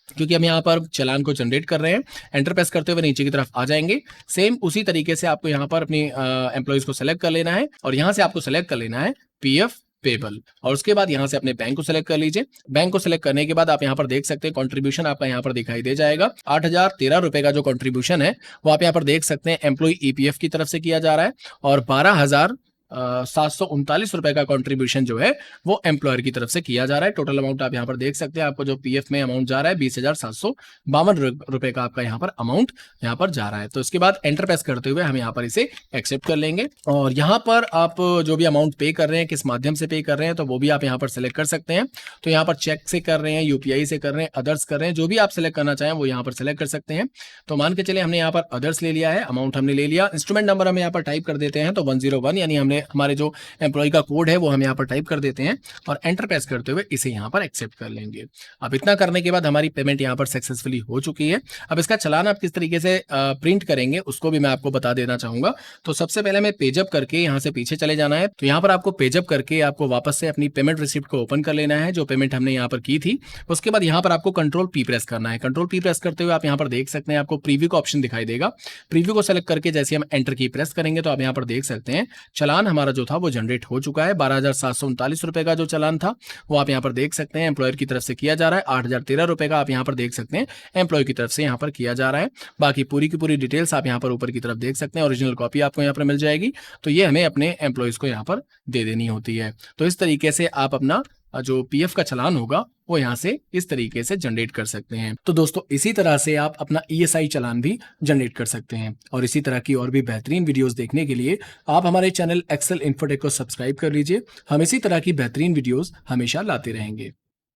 क्योंकि हम यहाँ पर चालान को जनरेट कर रहे हैं। एंटर प्रेस करते हुए नीचे की तरफ आ जाएंगे। सेम उसी तरीके से आपको यहाँ पर अपनी एम्प्लॉइज को सिलेक्ट कर लेना है और यहाँ से आपको सिलेक्ट कर लेना है पीएफ पेबल और उसके बाद यहाँ से अपने बैंक को सिलेक्ट कर लीजिए। बैंक को सिलेक्ट करने के बाद आप यहाँ पर देख सकते हैं कंट्रीब्यूशन आपका यहाँ पर दिखाई दे जाएगा। 8,013 रुपए का जो कंट्रीब्यूशन है वो आप यहाँ पर देख सकते हैं एम्प्लॉय ईपीएफ की तरफ से किया जा रहा है और 12,739 रुपए का कंट्रीब्यूशन जो है वो एम्प्लॉयर की तरफ से किया जा रहा है। टोटल अमाउंट आप यहाँ पर देख सकते हैं, आपको जो पीएफ में अमाउंट जा रहा है 20,752 रुपए का आपका यहाँ पर अमाउंट यहाँ पर जा रहा है। तो इसके बाद एंटर प्रेस करते हुए हम यहाँ पर इसे एक्सेप्ट कर लेंगे और यहाँ पर आप जो भी अमाउंट पे कर रहे हैं, किस माध्यम से पे कर रहे हैं, तो वो भी आप यहाँ पर सिलेक्ट कर सकते हैं। तो यहाँ पर चेक से कर रहे हैं, यूपीआई से कर रहे हैं, अदर्स कर रहे हैं, जो भी आप सिलेक्ट करना चाहें वो यहाँ पर सिलेक्ट कर सकते हैं। तो मान के चले हमने यहाँ पर अदर्स ले लिया है, अमाउंट हमने ले लिया, इंस्ट्रूमेंट नंबर हम यहाँ पर टाइप कर देते हैं तो 101 यानी हमने हमारे जो एम्प्लॉय का कोड है वो हम यहाँ पर टाइप कर देते हैं और एंटर प्रेस करते हुए इसे यहाँ पर एक्सेप्ट कर लेंगे। अब इतना करने के बाद हमारी पेमेंट यहाँ पर सक्सेसफुली हो चुकी है। अब इसका चालान आप किस तरीके से प्रिंट करेंगे उसको भी मैं आपको बता देना चाहूंगा। तो सबसे पहले हमें पेजअप करके यहाँ से पीछे चले जाना है। तो यहाँ पर आपको पेजअप करके आपको वापस से अपनी पेमेंट रिसिप्ट को ओपन कर लेना है जो पेमेंट हमने यहाँ पर की थी। उसके बाद यहाँ पर आपको कंट्रोल पी प्रेस करना है। कंट्रोल पी प्रेस करते हुए आप यहाँ पर देख सकते हैं आपको प्रीव्यू का ऑप्शन दिखाई देगा। प्रीव्यू को सेलेक्ट करके जैसे हम एंटर की प्रेस करेंगे तो आप यहाँ पर देख सकते हैं चालान हमारा जो था वो जनरेट हो चुका है। 12,739 रुपए का जो चालान था वो आप यहाँ पर देख सकते हैं एम्प्लॉयर की तरफ से किया जा रहा है। 8,013 रुपए का आप यहाँ पर देख सकते हैं एम्प्लॉय की तरफ से यहाँ पर किया जा रहा है। बाकी पूरी की पूरी डिटेल्स आप यहाँ पर ऊपर की तरफ देख सकते हैं, ओरिजिनल कॉपी आपको यहाँ पर मिल जाएगी। तो ये हमें अपने एम्प्लॉयज को यहाँ पर दे देनी होती है। तो इस तरीके से आप अपना जो पीएफ का चालान होगा वो यहाँ से इस तरीके से जनरेट कर सकते हैं। तो दोस्तों इसी तरह से आप अपना ईएसआई चालान भी जनरेट कर सकते हैं और इसी तरह की और भी बेहतरीन वीडियोस देखने के लिए आप हमारे चैनल एक्सेल इन्फोटेक को सब्सक्राइब कर लीजिए। हम इसी तरह की बेहतरीन वीडियोस हमेशा लाते रहेंगे।